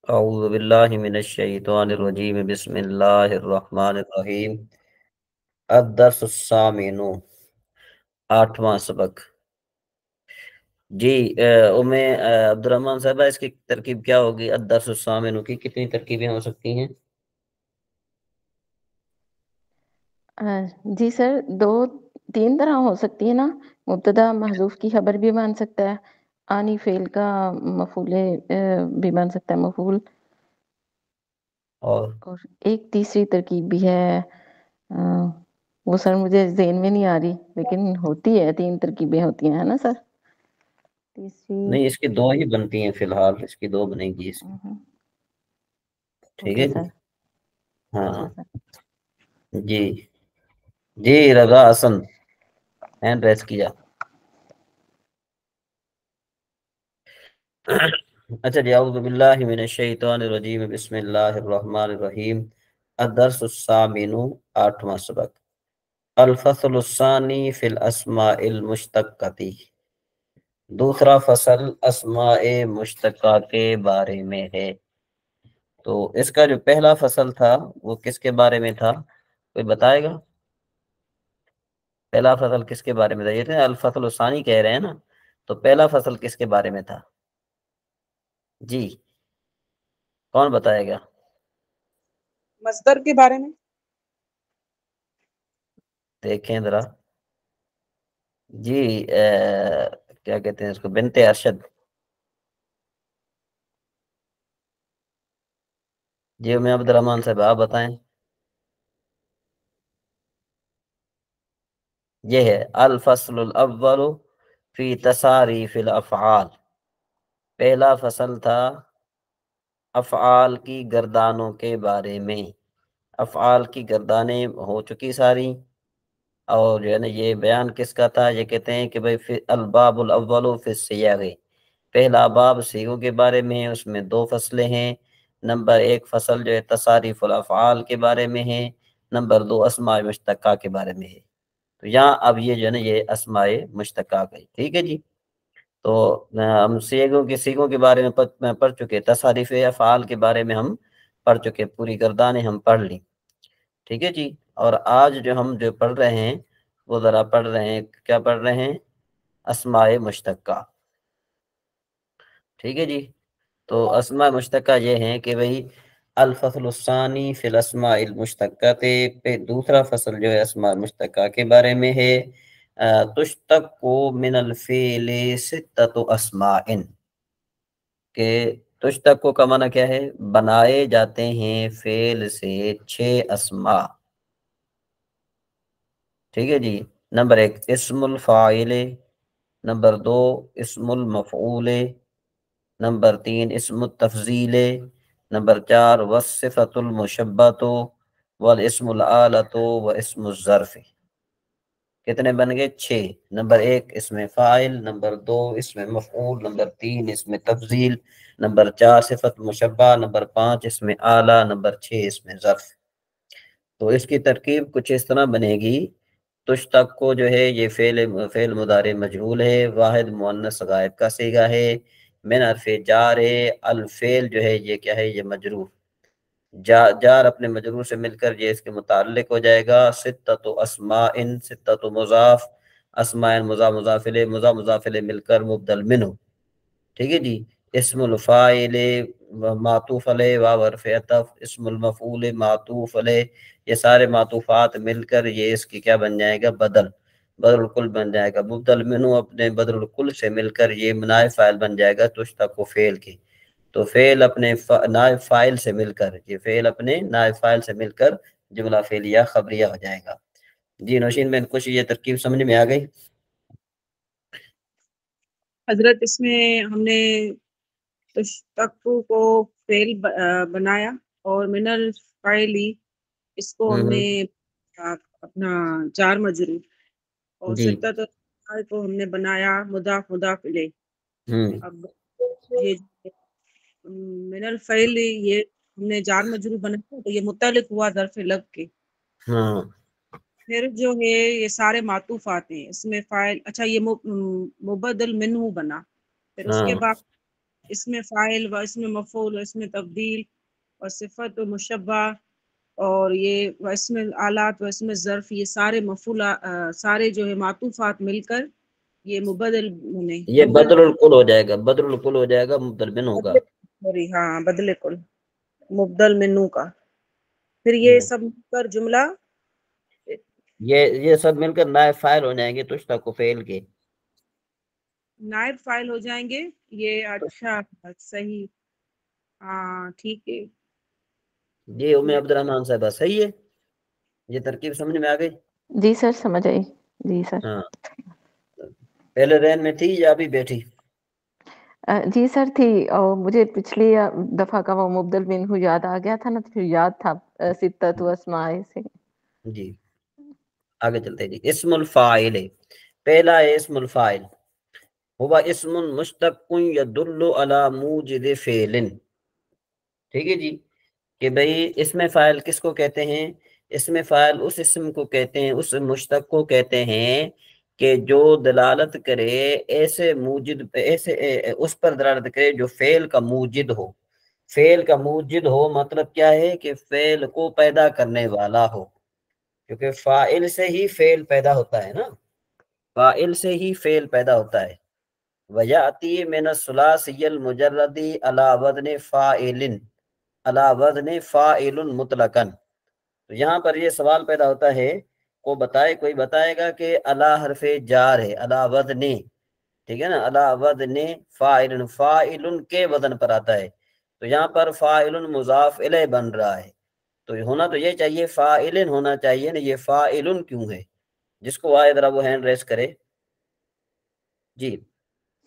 اعوذ باللہ من الشیطان الرجیم بسم اللہ الرحمن الرحیم الدرس الثامن 8واں سبق۔ جی ام عبد الرحمن صاحبہ، اس کی ترکیب کیا ہوگی؟ الدرس الثامن کی کتنی ترکیبیں ہو سکتی ہیں؟ جی سر، تین طرح ہو سکتی ہے نا۔ مبتدا محذوف کی خبر بھی بن سکتا ہے، آنی فعل کا مفعول بھی بن سکتا ہے مفعول، اور ایک تیسری ترکیب بھی ہے، وہ سر مجھے ذہن میں نہیں آ رہی، لیکن ہوتی ہے، تین ترکیبیں ہوتی ہیں نا سر؟ تیسری نہیں، اس کی دو ہی بنتی ہیں فی الحال، اس کی دو بنے گی اس کی۔ ٹھیک اوکے ہے سر، جی، ہاں اچھا سر۔ جی جی رضا حسن ہینڈ ریس کیا۔ اچھا جی، اعوذ باللہ من الشیطان الرجیم بسم اللہ الرحمن الرحیم الدرس الثامن 8واں سبق۔ الفصل الثانی فی الاسماء المشتقتی، دوسرا فصل اسماء مشتقہ کے بارے میں ہے۔ تو اس کا جو پہلا فصل تھا وہ کس کے بارے میں تھا؟ کوئی بتائے گا؟ پہلا فصل کس کے بارے میں تھا؟ یہ تھے الفصل الثانی کہہ رہے ہیں نا، تو پہلا فصل کس کے بارے میں تھا؟ جی کون بتائے گا؟ مصدر کے بارے میں۔ دیکھیں ذرا، جی کیا کہتے ہیں اس کو، بنت ارشد۔ جی میں عبد الرحمن صاحب آپ بتائیں۔ یہ ہے الفصل الاول فی تصاریف الافعال، پہلا فصل تھا افعال کی گردانوں کے بارے میں۔ افعال کی گردانیں ہو چکی ساری، اور جو ہے نا یہ بیان کس کا تھا؟ یہ کہتے ہیں کہ بھئی الباب الاول فی الصیغ، پہلا باب صیغوں کے بارے میں ہے، اس میں دو فصلیں ہیں۔ نمبر ایک فصل جو ہے تصاریف الافعال کے بارے میں ہے، نمبر دو اسماء مشتقہ کے بارے میں ہے۔ تو یہاں اب یہ جو ہے نا یہ اسماء مشتقہ گئی، ٹھیک ہے جی۔ تو ہم سیغوں کے بارے میں پڑھ چکے، تصاریف افعال کے بارے میں ہم پڑھ چکے، پوری گردانیں ہم پڑھ لی، ٹھیک ہے جی۔ اور آج جو ہم پڑھ رہے ہیں وہ ذرا پڑھ رہے ہیں، کیا پڑھ رہے ہیں؟ اسماء مشتقہ، ٹھیک ہے جی۔ تو اسماء مشتقہ یہ ہیں کہ بھئی الفصل الثانی فی الاسماء المشتقہ، پہ دوسرا فصل جو ہے اسماء مشتقہ کے بارے میں ہے۔ تشتق من الفعل ستۃ اسماء، کہ تشتق کا معنی کیا ہے؟ بنائے جاتے ہیں فعل سے 6 اسماء، ٹھیک ہے جی۔ نمبر ایک اسم الفاعل، نمبر دو اسم المفعول، نمبر تین اسم التفضیل، نمبر چار والصفۃ المشبہۃ والاسم الآلۃ واسم الظرف۔ کتنے بن گئے؟ 6۔ نمبر ایک اسم فاعل، نمبر دو اسم مفعول، نمبر تین اسم تفضیل، نمبر چار صفت مشبہ، نمبر پانچ اسم آلہ، نمبر 6 اسم ظرف۔ تو اس کی ترکیب کچھ اس طرح بنے گی، تشتق کو جو ہے یہ فعل مضارع مجہول ہے، واحد مؤنث غائب کا صیغہ ہے، من حرف جار ہے، الفعل جو ہے یہ کیا ہے؟ یہ مجرور، جار اپنے مجرور سے مل کر یہ اس کے متعلق ہو جائے گا۔ ستۃ اسماء، ستۃ مضاف، اسماء مضاف الیہ، مضاف الیہ مل کر مبدل منہ، ٹھیک ہے جی۔ اسم الفاعل معطوف علیہ واو حرف عطف، اسم المفعول معطوف علیہ، یہ سارے معطوفات مل کر یہ اس کی کیا بن جائے گا؟ بدل الکل بن جائے گا۔ مبدل منہ اپنے بدل الکل سے مل کر یہ نائب فاعل بن جائے گا تشتق و فعل کی۔ تو فعل اپنے نائب فاعل سے مل کر، یہ فعل اپنے نائب فاعل سے مل کر جملہ فعلیہ خبریہ ہو جائے گا۔ جی نوشین میں کچھ یہ ترکیب سمجھ میں آ گئی؟ حضرت اس میں ہم نے تشتق کو فعل بنایا، اور من الفاعلی اس کو ہم نے اپنا جار مجرور، اور جی ستۃ کو ہم نے بنایا مضاف الیہ۔ اب یہ من الفعل یہ ہم نے جار مجرور بنایا تو یہ متعلق ہوا ظرف لگ کے۔ ہاں پھر جو ہے یہ سارے معطوفات ہیں، اس میں فاعل، اچھا یہ مبدل منہ بنا، پھر اس کے بعد اس میں فاعل و اس میں مفعول و اس میں تبدیل اور صفت و مشبہ اور یہ و اس میں آلات و اس میں ظرف، یہ سارے سارے جو ہے معطوفات مل کر یہ مبدل بنے، یہ بدل الکل ہو جائے گا، بدل الکل ہو جائے گا، مبدل من ہوگا. سوری ہاں بدل کل، مبدل منو کا. پھر یہ سب مل کر جملہ، یہ سب مل کر نائب فاعل ہو جائیں گے تشتق فعل کے، نائب فاعل ہو جائیں گے یہ. اچھا صحیح، ہاں ٹھیک ہے. جی ام عبد الرحمان صاحبہ صحیح ہے، یہ ترکیب سمجھ میں آ گئی؟ جی سر سمجھ آئی. جی سر. ہاں پہلے رین میں تھی یا ابھی بیٹھی؟ جی سر تھی، اور مجھے پچھلی دفعہ کا وہ مبدل منہ یاد آ گیا تھا نا، تو پھر یاد تھا ستۃ اسماء سے. جی آگے چلتے جی. اسم الفاعل، پہلا ہے اسم الفاعل، ہوا اسم مشتق یدل علی موجد فعل. ٹھیک ہے جی، کہ بھئی اسم فاعل کس کو کہتے ہیں؟ اسم فاعل اس اسم کو کہتے ہیں، اس مشتق کو کہتے ہیں کہ جو دلالت کرے ایسے موجد، ایسے اس پر دلالت کرے جو فعل کا موجد ہو. فعل کا موجد ہو مطلب کیا ہے؟ کہ فعل کو پیدا کرنے والا ہو، کیونکہ فاعل سے ہی فعل پیدا ہوتا ہے نا، فاعل سے ہی فعل پیدا ہوتا ہے. وَيَأْتِي مِنَ الثُّلَاثِيِّ الْمُجَرَّدِ عَلَى وَزْنِ فَاعِلٍ، عَلَى وَزْنِ فَاعِلٌ مُطْلَقًا. تو یہاں پر یہ سوال پیدا ہوتا ہے، کوئی بتائے گا کہ علی حرف جار ہے، علی وزن، ٹھیک ہے نا، علی وزن فاعل، فاعل کے وزن پر آتا ہے. تو یہاں پر فاعل مضاف الیہ بن رہا ہے، تو ہونا تو یہ چاہیے فاعل ہونا چاہیے نا، یہ فاعل کیوں ہے؟ جس کو آئے ذرا وہ ہینڈ ریس کرے. جی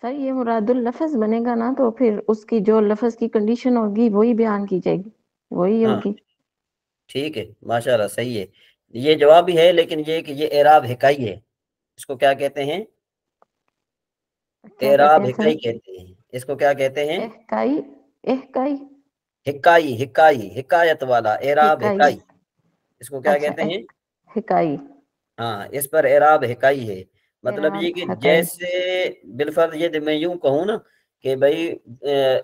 سر یہ مراد اللفظ بنے گا نا، تو پھر اس کی جو لفظ کی کنڈیشن ہوگی وہی بیان کی جائے گی، وہی ہاں ہوگی. ٹھیک ہے ماشاءاللہ صحیح ہے، یہ جواب بھی ہے، لیکن یہ کہ یہ اعراب حکائی ہے. اس کو کیا کہتے ہیں؟ کیا کہتے اعراب ہیں سر؟ حکائی کہتے ہیں. اس کو کیا کہتے ہیں؟ احکائی. احکائی. حکائی، حکائی حکایت والا، اعراب حکائی. حکائی. اس کو کیا اچھا کہتے ہیں؟ حکائی. ہاں اس پر اعراب حکائی ہے. مطلب اعراب یہ کہ حکائی. جیسے بالفرض یہ میں یوں کہوں نا کہ بھائی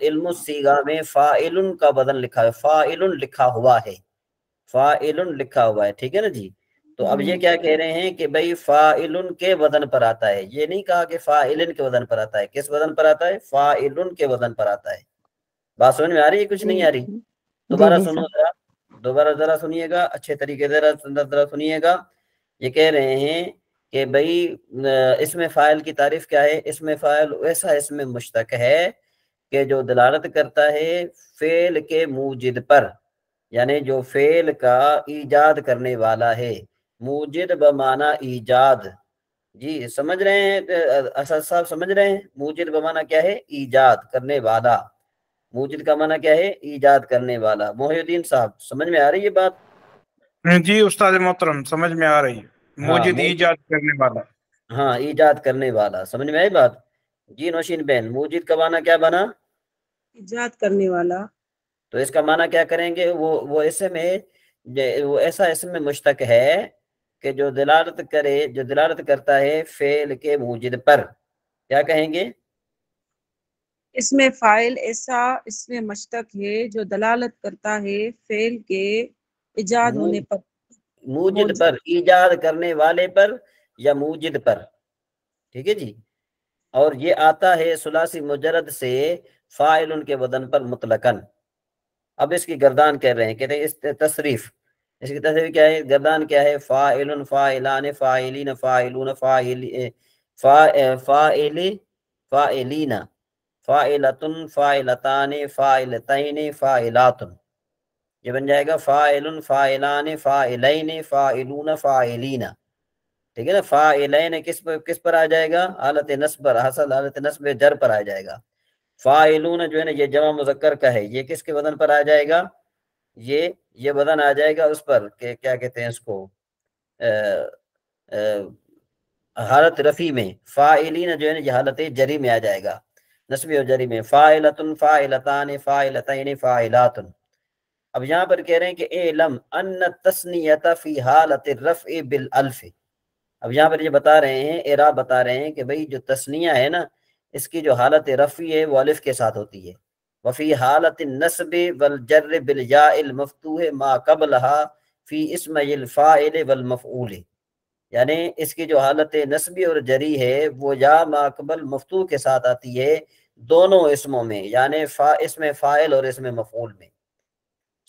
علم الصیغہ میں فاعل کا بدن لکھا ہے، فاعل لکھا ہوا ہے، فاعل لکھا ہوا ہے، ٹھیک ہے نا جی. تو اب یہ کیا کہہ رہے ہیں کہ بھائی فاعل کے وزن پر آتا ہے. یہ نہیں کہا کہ فاعل کے وزن پر آتا ہے. کس وزن پر آتا ہے؟ فاعل کے وزن پر آتا ہے. بات سمجھ میں آ رہی ہے؟ کچھ جی نہیں آ رہی؟ جی دوبارہ جی سنو سر. ذرا، دوبارہ ذرا سنیے گا اچھے طریقے سے، ذرا سنیے گا. یہ کہہ رہے ہیں کہ بھئی اسم فاعل کی تعریف کیا ہے؟ اسم فاعل ایسا اسم مشتق ہے کہ جو دلالت کرتا ہے فعل کے موجد پر، یعنی جو فعل کا ایجاد کرنے والا ہے. موجد بمعنی ایجاد. جی سمجھ رہے ہیں اسد صاحب؟ سمجھ رہے ہیں موجد بمعنی کیا ہے؟ ایجاد کرنے والا. موجد کا معنی کیا ہے؟ ایجاد کرنے والا. محی الدین صاحب سمجھ میں آ رہی ہے بات؟ جی استاد محترم سمجھ میں آ رہی ہے. موجد ایجاد کرنے والا. ہاں ایجاد کرنے والا، سمجھ میں آئی بات؟ جی نوشین بہن، موجد کا معنی کیا بنا؟ ایجاد کرنے والا. تو اس کا معنی کیا کریں گے؟ وہ اسم ہے، وہ ایسا اسم میں مشتق ہے کہ جو دلالت کرے، جو دلالت کرتا ہے فعل کے موجد پر. کیا کہیں گے؟ اس میں فاعل ایسا اس میں مشتق ہے جو دلالت کرتا ہے فعل کے ایجاد ہونے پر، موجد پر، ایجاد کرنے والے پر یا موجد پر. ٹھیک ہے جی. اور یہ آتا ہے ثلاثی مجرد سے فاعل کے وزن پر مطلقاً. اب اس کی گردان کہہ رہے ہیں، کہتے ہیں اس تصریف، اس کی تصریف کیا ہے؟ گردان کیا ہے؟ فاعل، فاعلان، فاعلین، فاعلون، فاعلین، فاعلتن، فاعلتان، فاعلتین، فاعلات. یہ بن جائے گا فاعل، فاعلان، فاعلین، فاعلون، فاعلین. ٹھیک ہے نا. فاعلین کس پر آ جائے گا؟ حالت نصب پر، حاصل حالت نصب جر پر آ جائے گا. فاعلون جو ہے نا یہ جمع مذکر کا ہے، یہ کس کے وزن پر آ جائے گا؟ یہ وزن آ جائے گا اس پر کہ کیا کہتے ہیں اس کو، حالت رفع میں. فاعلین جو ہے نا یہ حالت جری میں آ جائے گا، نصبی و جری میں. فاعلتن، فاعلتان، فاعلتین، فاعلات. اب یہاں پر کہہ رہے ہیں کہ اعلم ان التثنیۃ فی حالت الرفع بالالف. اب یہاں پر یہ بتا رہے ہیں، اعراب بتا رہے ہیں کہ بھئی جو تثنیہ ہے نا اس کی جو حالت رفعی ہے وہ الف کے ساتھ ہوتی ہے. وفی حالت النصب والجر بالیاء المفتوح ما قبلها فی اسم الفاعل والمفعول، یعنی اس کی جو حالت نصبی اور جری ہے وہ یا ما قبل مفتوح کے ساتھ آتی ہے دونوں اسموں میں، یعنی اسم فاعل اور اسم مفعول میں.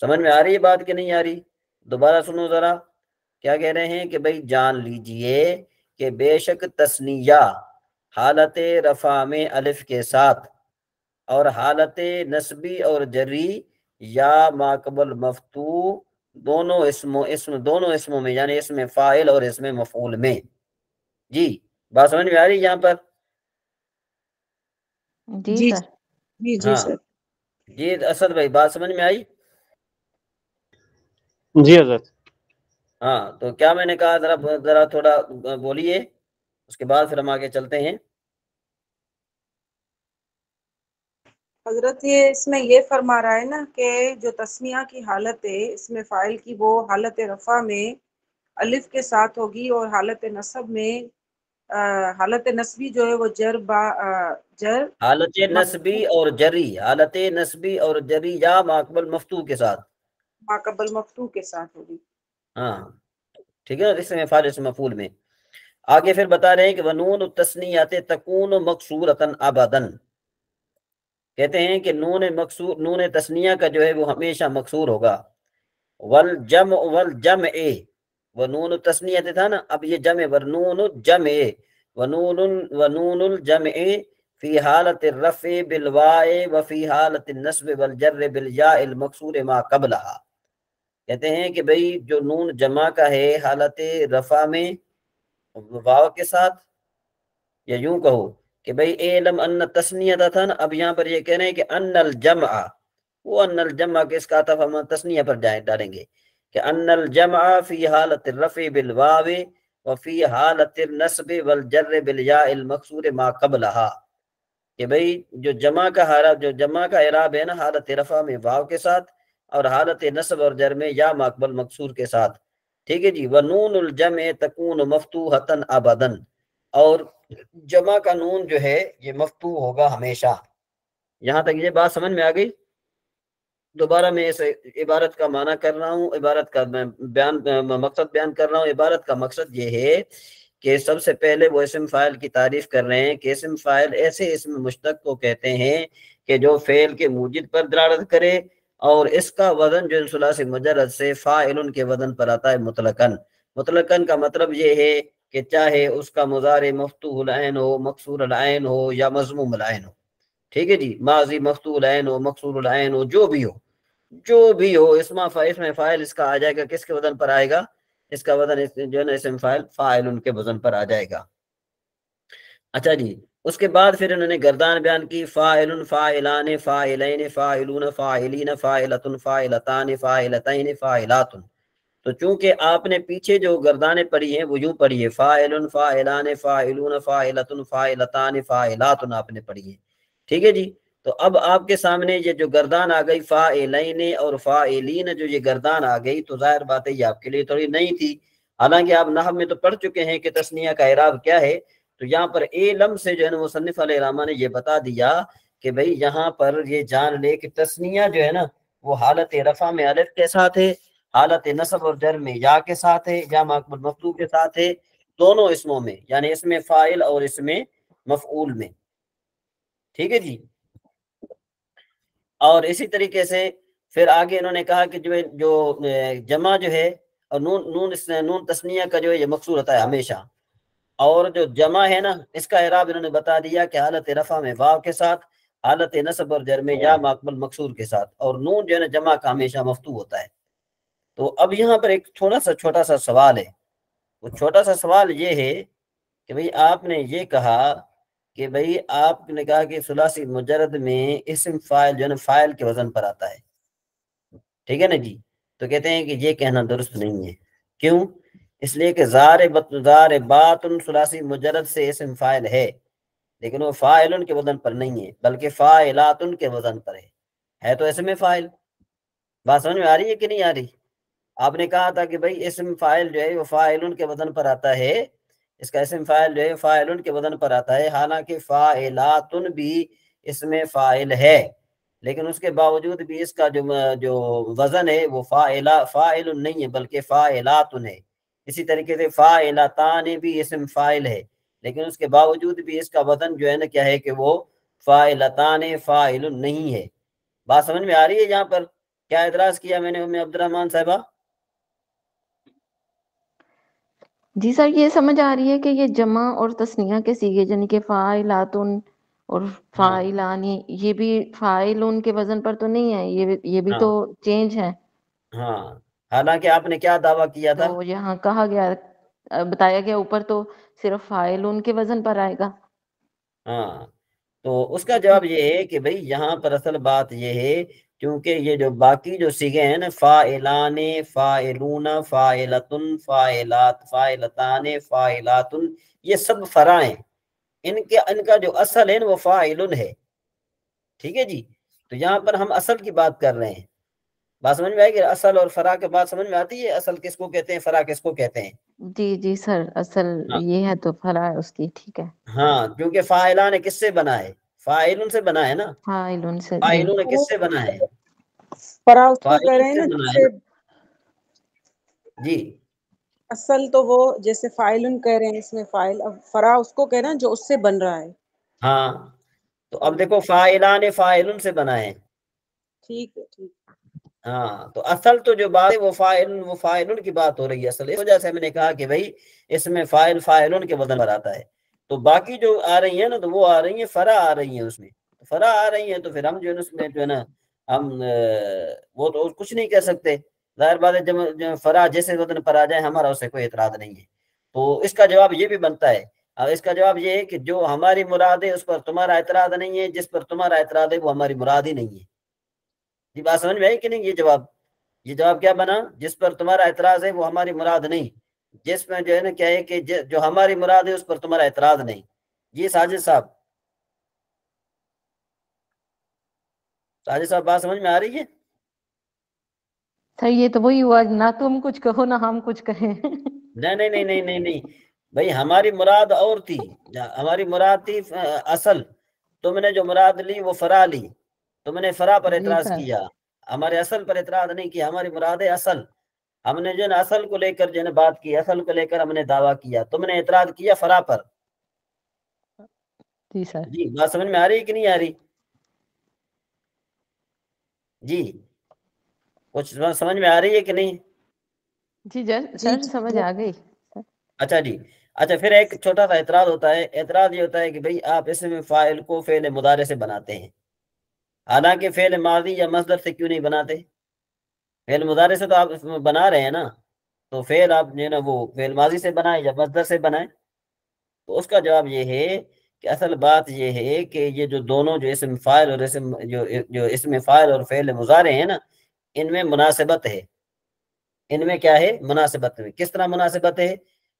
سمجھ میں آ رہی ہے بات کہ نہیں آ رہی؟ دوبارہ سنو ذرا، کیا کہہ رہے ہیں کہ بھئی جان لیجئے کہ بے شک تثنیہ حالت رفع میں الف کے ساتھ اور حالت نصبی اور جری یا ما قبل مفتوح دونوں اسموں میں، یعنی اسم فاعل اور اسم مفعول میں. جی بات سمجھ میں آ رہی ہے یہاں پر؟ جی جی سر. جی جی ہاں سر. جی اسد بھائی بات سمجھ میں آئی؟ جی حضرت. ہاں تو کیا میں نے کہا ذرا تھوڑا بولیے، اس کے بعد پھر ہم آگے چلتے ہیں. حضرت یہ اس میں یہ فرما رہا ہے نا کہ جو تسمیہ کی حالت ہے اس میں فاعل کی وہ حالت رفع میں الف کے ساتھ ہوگی، اور حالت نصب میں حالت نصبی جو ہے وہ جر حالت نصبی اور جری، حالت نصبی اور جری یا ماقبل مفتوح کے ساتھ، ماقبل مفتوح کے ساتھ ہوگی. ہاں ٹھیک ہے. اس میں فاعل اسم مفعول میں آگے پھر بتا رہے ہیں کہ ونون التثنیات تکون مکسورۃ ابدا، کہتے ہیں کہ نون تثنیہ کا جو ہے وہ ہمیشہ مکسور ہوگا. والجمع وہ نون التثنیہ تھا نا، اب یہ جمع ونون الجمع ونون الجمع فی حالت الرفع بالواء وفی حالت النصب والجر بالیاء المکسور ما قبلها. کہتے ہیں کہ بھئی جو نون جمع کا ہے حالت رفع میں واو کے ساتھ، یا یوں کہو کہ بھئی اعلم ان تثنیہ تھا نا، اب یہاں پر یہ کہہ رہے ہیں کہ ان الجمع، وہ ان الجمع کے اس کا عطف ہم تثنیہ پر ڈالیں گے کہ ان الجمع فی حالت الرفع بالواو وفی حالت النصب والجر بالیاء المکسور ما قبلها، کہ بھئی جو جمع کا اعراب ہے نا حالت رفع میں واو کے ساتھ اور حالت نصب اور جر میں یا ماقبل مکسور کے ساتھ. ٹھیک ہے جی. ونون الجمع تکون مفتوحۃ ابدا، اور جمع کا نون جو ہے یہ مفتوح ہوگا ہمیشہ. یہاں تک یہ بات سمجھ میں آ گئی؟ دوبارہ میں اس عبارت کا معنی کر رہا ہوں، عبارت کا مقصد بیان کر رہا ہوں. عبارت کا مقصد یہ ہے کہ سب سے پہلے وہ اسم فاعل کی تعریف کر رہے ہیں کہ اسم فاعل ایسے اسم مشتق کو کہتے ہیں کہ جو فعل کے موجد پر دلالت کرے، اور اس کا وزن جو ثلاثی مجرد سے فاعل کے وزن پر آتا ہے مطلقاً. مطلقاً کا مطلب یہ ہے کہ چاہے اس کا مضارع مفتوح العین ہو، مکسور العین ہو یا مضموم العین ہو. ٹھیک ہے جی. ماضی مفتوح العین ہو، مکسور العین ہو، جو بھی ہو اسم فاعل اس کا آ جائے گا. کس کے وزن پر آئے گا؟ اس کا وزن جو ہے نا اسم فاعل ان کے وزن پر آ جائے گا. اچھا جی. اس کے بعد پھر انہوں نے گردان بیان کی، فاعل، فاعلان، فاعلین، فاعلون، فاعلین، فاعلۃ، فاعلتان، فاعلتین، فاعلات. تو چونکہ آپ نے پیچھے جو گردانیں پڑھی ہیں وہ یوں پڑھی ہے، فاعل، فاعلان، فاعلون، فاعلۃ، فاعلتان، فاعلات آپ نے پڑھی ہے. ٹھیک ہے جی. تو اب آپ کے سامنے یہ جو گردان آ گئی فاعلین اور فاعلین، جو یہ گردان آ گئی تو ظاہر بات ہے یہ آپ کے لیے تھوڑی نہیں تھی، حالانکہ آپ نحو میں تو پڑھ چکے ہیں کہ تثنیہ کا اعراب کیا ہے. تو یہاں پر علم سے جو ہے نا مصنف علیہ الرحمہ نے یہ بتا دیا کہ بھئی یہاں پر یہ جان لے کہ تثنیہ جو ہے نا وہ حالت رفع میں الف کے ساتھ ہے، حالت نصب اور جر میں یا کے ساتھ ہے، یا ماقبل مفتوح کے ساتھ ہے دونوں اسموں میں، یعنی اس میں فاعل اور اس میں مفعول میں. ٹھیک ہے جی. اور اسی طریقے سے پھر آگے انہوں نے کہا کہ جو جمع جو ہے اور نون تثنیہ کا جو ہے یہ مکسور ہوتا ہے ہمیشہ، اور جو جمع ہے نا اس کا اعراب انہوں نے بتا دیا کہ حالت رفع میں واو کے ساتھ، حالت نصب اور جر میں یا ماقبل مکسور کے ساتھ، اور نون جو ہے نا جمع کا ہمیشہ مفتوح ہوتا ہے. تو اب یہاں پر ایک چھوٹا سا سوال ہے. وہ چھوٹا سا سوال یہ ہے کہ بھئی آپ نے یہ کہا کہ بھئی آپ نے کہا کہ ثلاثی مجرد میں اسم فاعل جو ہے نا فاعل کے وزن پر آتا ہے. ٹھیک ہے نا جی. تو کہتے ہیں کہ یہ کہنا درست نہیں ہے. کیوں؟ اس لیے کہ ضاربات ثلاثی مجرد سے اسم فاعل ہے، لیکن وہ فاعل کے وزن پر نہیں ہے بلکہ فاعلات کے وزن پر ہے تو اسم فاعل. بات سمجھ میں آ رہی ہے کہ نہیں آ رہی؟ آپ نے کہا تھا کہ بھئی اسم فاعل جو ہے وہ فاعل کے وزن پر آتا ہے، اس کا اسم فاعل جو ہے فاعلن کے وزن پر آتا ہے، حالانکہ فاعلاتن بھی اس میں فاعل ہے، لیکن اس کے باوجود بھی اس کا جو وزن ہے وہ فاعل نہیں ہے بلکہ فاعلاتن ہے۔ اسی طریقے سے فاعلتان بھی اسم فاعل ہے، لیکن اس کے باوجود بھی اس کا وزن جو ہے نا کیا ہے کہ وہ فاعلتان فاعل نہیں ہے۔ بات سمجھ میں آ رہی ہے؟ یہاں پر کیا اعتراض کیا میں نے ام عبد الرحمن صاحبہ؟ جی سر، یہ سمجھ آ رہی ہے کہ یہ جمع اور تثنیہ کے صیغے یعنی کہ فاعلاتن اور فاعلانی، یہ بھی فاعل ان کے وزن پر تو نہیں ہے، یہ بھی تو چینج ہے۔ ہاں، حالانکہ آپ نے کیا دعویٰ کیا تھا؟ تو یہاں کہا گیا، بتایا گیا اوپر تو صرف فاعل ان کے وزن پر آئے گا۔ ہاں، تو اس کا جواب یہ ہے کہ بھئی یہاں پر اصل بات یہ ہے کیونکہ یہ جو باقی جو صیغے ہیں نا، فاعلان، فاعلون، فاعلتن، فاعلات، فاعلتان، فاعلاتن، یہ سب فرع ہیں، ان کا جو اصل ہے نا وہ فاعلن ہے، ٹھیک ہے جی؟ تو یہاں پر ہم اصل کی بات کر رہے ہیں۔ بات سمجھ میں آئے گی؟ اصل اور فرع کے بات سمجھ میں آتی ہے؟ اصل کس کو کہتے ہیں، فرع کس کو کہتے ہیں؟ جی سر، اصل یہ ہے تو فرع ہے اس کی، ٹھیک ہے۔ ہاں، کیونکہ فاعلان کس سے بنا ہے؟ فاعلن سے بنا ہے نا۔ فاعلن سے، جی۔ فاعلون کس سے بنا ہے؟ فرا اس کو کہہ رہے ہیں فاعلن نا، سے بنا ہے جیسے جی۔ اصل تو وہ جیسے فاعلن کہہ رہے ہیں اس میں فاعل، اب فرا اس کو کہہ رہے ہیں جو اس سے بن رہا ہے۔ ہاں، تو اب دیکھو فاعلان فاعلن سے بنا ہے، ٹھیک ہے، ٹھیک۔ ہاں، تو اصل تو جو بات ہے وہ فاعلن کی بات ہو رہی ہے اصل، اس وجہ سے میں نے کہا کہ بھئی اس میں فاعل فاعلن کے وزن پر آتا ہے، تو باقی جو آ رہی ہیں نا تو وہ آ رہی ہیں فرع آ رہی ہیں، اس میں فرع آ رہی ہیں، تو پھر ہم جو ہے اس میں جو ہے نا ہم وہ تو کچھ نہیں کہہ سکتے، ظاہر بات ہے جب فرع جیسے وزن پر آ جائے ہمارا اسے کوئی اعتراض نہیں ہے۔ تو اس کا جواب یہ بھی بنتا ہے، اس کا جواب یہ ہے کہ جو ہماری مراد ہے اس پر تمہارا اعتراض نہیں ہے، جس پر تمہارا اعتراض ہے وہ ہماری مراد ہی نہیں ہے۔ جی بات سمجھ میں آئی کہ نہیں؟ یہ جواب کیا بنا؟ جس پر تمہارا اعتراض ہے وہ ہماری مراد نہیں، جس میں جو ہے نا کیا ہے کہ جو ہماری مراد ہے اس پر تمہارا اعتراض نہیں۔ جی ساجد صاحب بات سمجھ میں آ رہی ہے؟ سر یہ تو وہی ہوا، نہ تم کچھ کہو نہ ہم کچھ کہیں۔ نہیں بھئی ہماری مراد اور تھی، ہماری مراد تھی اصل، تم نے جو مراد لی وہ فرع لی، تم نے فرع پر جی اعتراض سر، کیا، ہمارے اصل پر اعتراض نہیں کیا، ہماری مراد ہے اصل، ہم نے جو ہے نا اصل کو لے کر جو ہے نا بات کی، اصل کو لے کر ہم نے دعویٰ کیا، تم نے اعتراض کیا فرع پر۔ جی سر۔ جی بات سمجھ میں آ رہی ہے کہ نہیں آ رہی؟ جی کچھ سمجھ میں آ رہی ہے کہ نہیں؟ جی سر سمجھ آ گئی۔ اچھا جی، اچھا پھر ایک چھوٹا سا اعتراض ہوتا ہے، اعتراض یہ ہوتا ہے کہ بھئی آپ اسم فاعل کو فعل مضارع سے بناتے ہیں، حالانکہ فعل ماضی یا مصدر سے کیوں نہیں بناتے؟ فعل مضارع سے تو آپ بنا رہے ہیں نا، تو فعل آپ جو ہے نا وہ فعل ماضی سے بنائیں یا مصدر سے بنائیں؟ تو اس کا جواب یہ ہے کہ اصل بات یہ ہے کہ یہ جو دونوں جو اسم فاعل اور جو اسم فاعل اور فعل مضارع ہیں نا، ان میں مناسبت ہے، ان میں کیا ہے؟ مناسبت ہے۔ کس طرح مناسبت ہے؟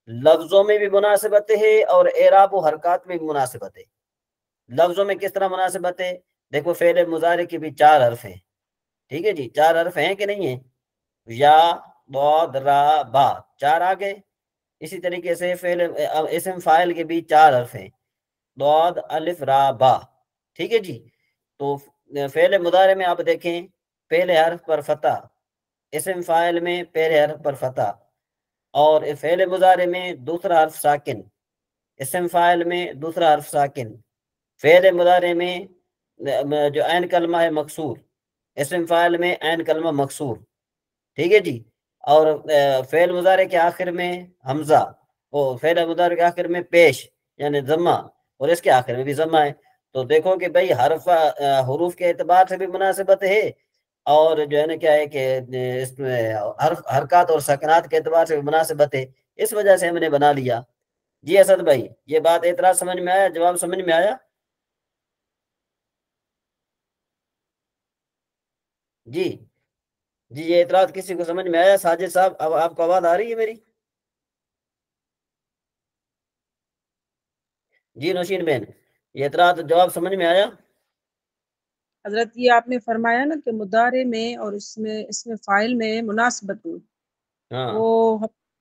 لفظوں میں بھی مناسبت ہے اور اعراب و حرکات میں بھی مناسبت ہے۔ لفظوں میں کس طرح مناسبت ہے؟ دیکھو فعل مضارع کے بھی 4 حرف ہیں، ٹھیک ہے جی؟ 4 حرف ہیں کہ نہیں ہیں؟ یا، ضاد، را، با، 4 آ گئے۔ اسی طریقے سے اسم فاعل کے بھی 4 حرف ہیں، ضاد، الف، را، با، ٹھیک ہے جی؟ تو فعل مضارع میں آپ دیکھیں پہلے حرف پر فتح، اسم فاعل میں پہلے حرف پر فتح، اور فعل مضارع میں دوسرا حرف ساکن، اسم فاعل میں دوسرا حرف ساکن، فعل مضارع میں جو عین کلمہ ہے مکسور، اسم فاعل میں عین کلمہ مکسور، ٹھیک ہے جی؟ اور فعل مضارع کے آخر میں حمزہ، وہ فعل مضارع کے آخر میں پیش یعنی ضمہ، اور اس کے آخر میں بھی ضمہ ہے۔ تو دیکھو کہ بھئی حروف کے اعتبار سے بھی مناسبت ہے، اور جو ہے نا کیا ہے کہ اس میں حرکات اور سکنات کے اعتبار سے بھی مناسبت ہے، اس وجہ سے ہم نے بنا لیا۔ جی اسد بھائی یہ بات اعتراض سمجھ میں آیا؟ جواب سمجھ میں آیا؟ جی یہ اعتراض کسی کو سمجھ میں آیا؟ ساجد صاحب اب آپ کو آواز آ رہی ہے میری؟ جی نوشین بہن یہ اعتراض جواب سمجھ میں آیا؟ حضرت یہ آپ نے فرمایا نا کہ مضارع میں اور اس میں فاعل میں مناسبت ہو، ہاں وہ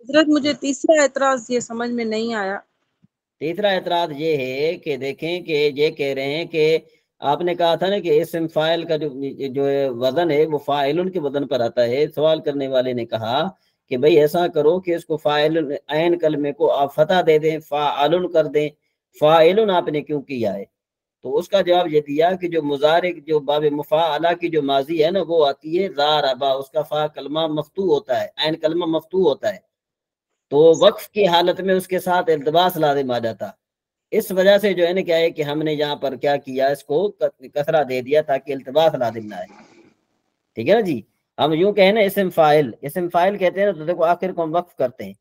حضرت مجھے تیسرا اعتراض یہ سمجھ میں نہیں آیا. تیسرا اعتراض یہ ہے کہ دیکھیں کہ یہ کہہ رہے ہیں کہ آپ نے کہا تھا نا کہ اسم فاعل کا جو وزن ہے وہ فاعلن کے وزن پر آتا ہے. سوال کرنے والے نے کہا کہ بھئی ایسا کرو کہ اس کو فاعل عین کلمے کو آپ فتح دے دیں، فاعلن کر دیں، فاعلن آپ نے کیوں کیا ہے؟ تو اس کا جواب یہ دیا کہ جو مضارع جو باب مفاعلہ کی جو ماضی ہے نا وہ آتی ہے ضاربہ، اس کا فا کلمہ مفتوح ہوتا ہے، عین کلمہ مفتوح ہوتا ہے، تو وقف کی حالت میں اس کے ساتھ التباس لازم آ جاتا. اس وجہ سے جو ہے نا کیا ہے کہ ہم نے یہاں پر کیا کیا، اس کو کسرہ دے دیا تاکہ التباس لازم نہ آئے. ٹھیک ہے نا جی. ہم یوں کہیں نا اسم فاعل کہتے ہیں نا، تو دیکھو آخر کو ہم وقف کرتے ہیں،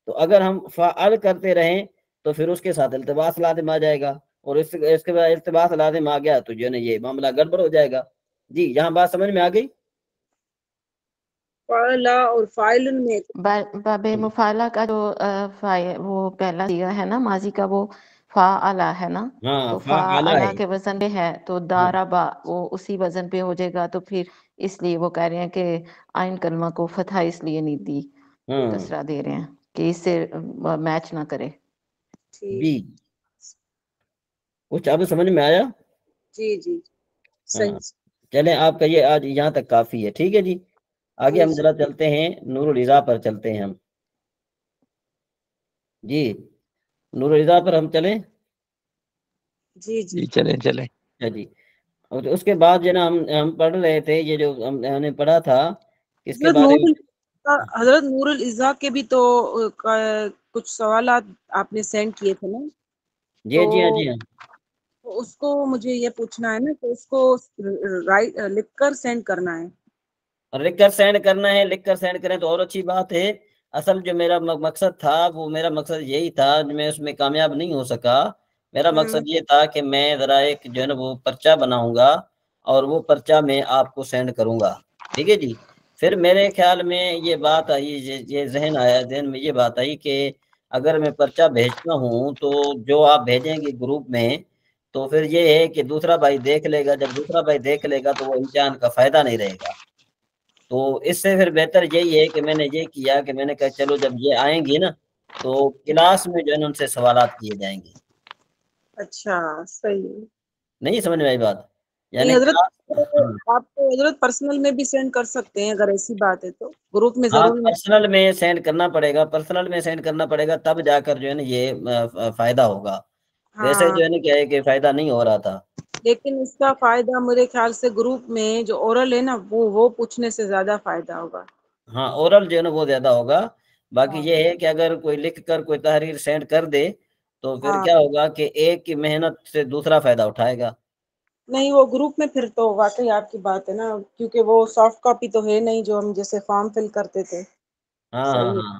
تو اگر ہم فعل کرتے رہیں تو پھر اس کے ساتھ التباس لازم آ جائے گا، اور اس کے بعد التباس لازم آ گیا تو جو ہے نا یہ معاملہ گڑبڑ ہو جائے گا. جی یہاں بات سمجھ میں آ گئی؟ فعلا اور فاعلن میں باب مفعلہ کا جو وہ پہلا صیغہ ہے نا ماضی کا، وہ فاعلہ ہے نا، ہاں تو فعلہ ہے. فاعلہ کے وزن پہ ہے، تو داربا وہ اسی وزن پہ ہو جائے گا. تو پھر اس لیے وہ کہہ رہے ہیں کہ آئین کلمہ کو فتح اس لیے نہیں دی، کسرہ دے رہے ہیں کہ اس سے میچ نہ کرے. جی کچھ اب سمجھ میں آیا؟ جی جی صحیح. چلیں آپ کا یہ آج یہاں تک کافی ہے. ٹھیک ہے جی. آگے ہم ذرا چلتے ہیں نور الرضا پر چلتے ہیں ہم. جی نور الرضا پر ہم چلیں. جی جی چلیں. جی اور اس کے بعد جو نا ہم پڑھ رہے تھے، یہ جو ہم نے پڑھا تھا اس کے بارے میں. حضرت نور العزا کے بھی تو کچھ سوالات آپ نے سینڈ کیے تھے نا، جی تو جی ہاں جی ہاں اس کو مجھے یہ پوچھنا ہے نا کہ اس کو لکھ کر سینڈ کرنا ہے. لکھ کر سینڈ کرنا ہے. لکھ کر سینڈ کریں تو اور اچھی بات ہے. اصل جو میرا مقصد تھا وہ میرا مقصد یہی تھا، میں اس میں کامیاب نہیں ہو سکا. میرا مقصد یہ تھا کہ میں ذرا ایک جو ہے نا وہ پرچہ بناؤں گا اور وہ پرچہ میں آپ کو سینڈ کروں گا. ٹھیک ہے جی. پھر میرے خیال میں یہ بات آئی، یہ ذہن میں یہ بات آئی کہ اگر میں پرچہ بھیجتا ہوں تو جو آپ بھیجیں گے گروپ میں، تو پھر یہ ہے کہ دوسرا بھائی دیکھ لے گا. جب دوسرا بھائی دیکھ لے گا تو وہ امتحان کا فائدہ نہیں رہے گا. تو اس سے پھر بہتر یہی ہے کہ میں نے یہ کیا کہ میں نے کہا چلو جب یہ آئیں گی نا تو کلاس میں جو ہے نا ان سے سوالات کیے جائیں گے. اچھا صحیح. نہیں سمجھ میں آئی بات؟ یعنی حضرت آپ کو حضرت پرسنل میں بھی سینڈ کر سکتے ہیں اگر ایسی بات ہے تو، گروپ میں ہاں ضرور پرسنل میں سینڈ کرنا پڑے گا، تب جا کر جو ہے نا یہ فائدہ ہوگا. ویسے ہاں، جو ہے نا کیا ہے کہ فائدہ نہیں ہو رہا تھا. لیکن اس کا فائدہ میرے خیال سے گروپ میں جو اورل ہے نا وہ پوچھنے سے زیادہ فائدہ ہوگا. ہاں اورل جو ہے نا وہ زیادہ ہوگا. باقی ہاں یہ ہے کہ اگر کوئی لکھ کر کوئی تحریر سینڈ کر دے تو پھر ہاں کیا ہوگا کہ ایک کی محنت سے دوسرا فائدہ اٹھائے گا. نہیں، وہ گروپ میں پھر تو واقعی آپ کی بات ہے نا، کیونکہ وہ سافٹ کاپی تو ہے نہیں جو ہم جیسے فارم فل کرتے تھے. ہاں صحیح ہاں ہے.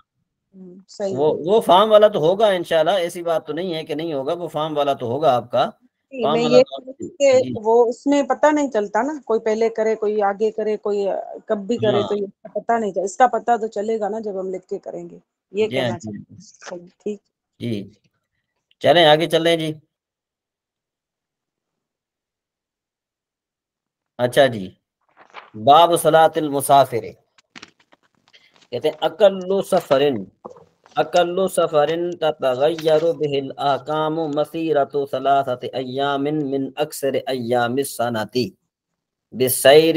صحیح ہے. وہ فارم والا تو ہوگا انشاءاللہ، ایسی بات تو نہیں ہے کہ نہیں ہوگا. وہ فارم والا تو ہوگا آپ کا. فارم میں والا یہ تو کہ جی وہ اس میں پتہ نہیں چلتا نا، کوئی پہلے کرے کوئی آگے کرے کوئی کب بھی کرے، ہاں تو یہ پتہ نہیں چلتا. اس کا پتہ تو چلے گا نا جب ہم لکھ کے کریں گے. یہ جی ہاں کہنا جی چاہتے ہیں. ٹھیک. جی چلیں آگے چل رہے ہیں جی. اچھا جی باب صلاۃ المسافر. کہتے ہیں اقل سفرن تتغیر به الاحکام مسیرۃ ثلاثۃ ایام من اکثر ایام السنۃ بسیر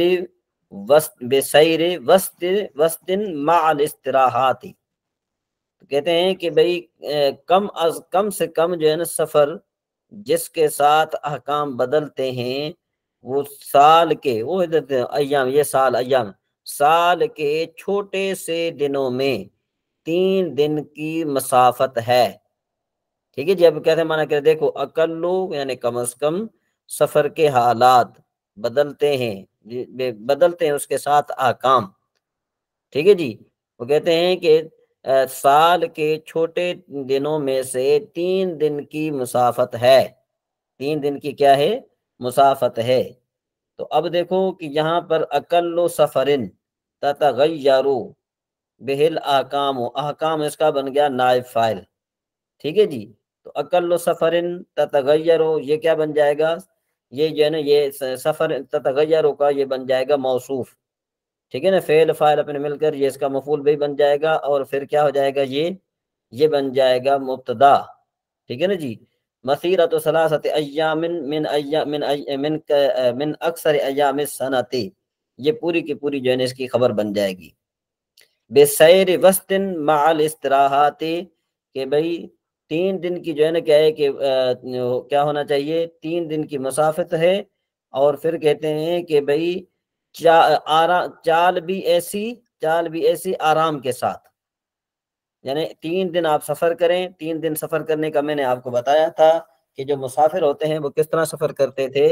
وسط مع الاستراحات. کہتے ہیں کہ بھئی کم سے کم جو ہے نا سفر جس کے ساتھ احکام بدلتے ہیں وہ سال کے ایام، یہ سال کے چھوٹے سے دنوں میں 3 دن کی مسافت ہے. ٹھیک ہے جی. اب کہتے ہیں مانا کہ دیکھو اقلو یعنی کم از کم، سفر کے حالات بدلتے ہیں اس کے ساتھ احکام. ٹھیک ہے جی. وہ کہتے ہیں کہ سال کے چھوٹے دنوں میں سے 3 دن کی مسافت ہے. 3 دن کی کیا ہے؟ مسافت ہے. تو اب دیکھو کہ یہاں پر اقل سفرن تتغیر به الاحکام، احکام اس کا بن گیا نائب فاعل. ٹھیک ہے جی. تو اقل سفرن تتغیر یہ کیا بن جائے گا؟ یہ جو ہے نا یہ سفر تتغیر کا یہ بن جائے گا موصوف. ٹھیک ہے نا، فعل فاعل اپنے مل کر یہ اس کا مفعول بھی بن جائے گا، اور پھر کیا ہو جائے گا، یہ بن جائے گا مبتدا، ٹھیک ہے نا جی۔ مسیرۃ ثلاثۃ ایام من اکثر ایام السنۃ، یہ پوری کی پوری جو ہے نا اس کی خبر بن جائے گی۔ بسیر وسط مع الاستراحات، کہ بھئی 3 دن کی جو ہے نا کیا ہے کہ کیا ہونا چاہیے، 3 دن کی مسافت ہے، اور پھر کہتے ہیں کہ بھئی چال بھی ایسی آرام کے ساتھ، یعنی 3 دن آپ سفر کریں۔ 3 دن سفر کرنے کا میں نے آپ کو بتایا تھا کہ جو مسافر ہوتے ہیں وہ کس طرح سفر کرتے تھے،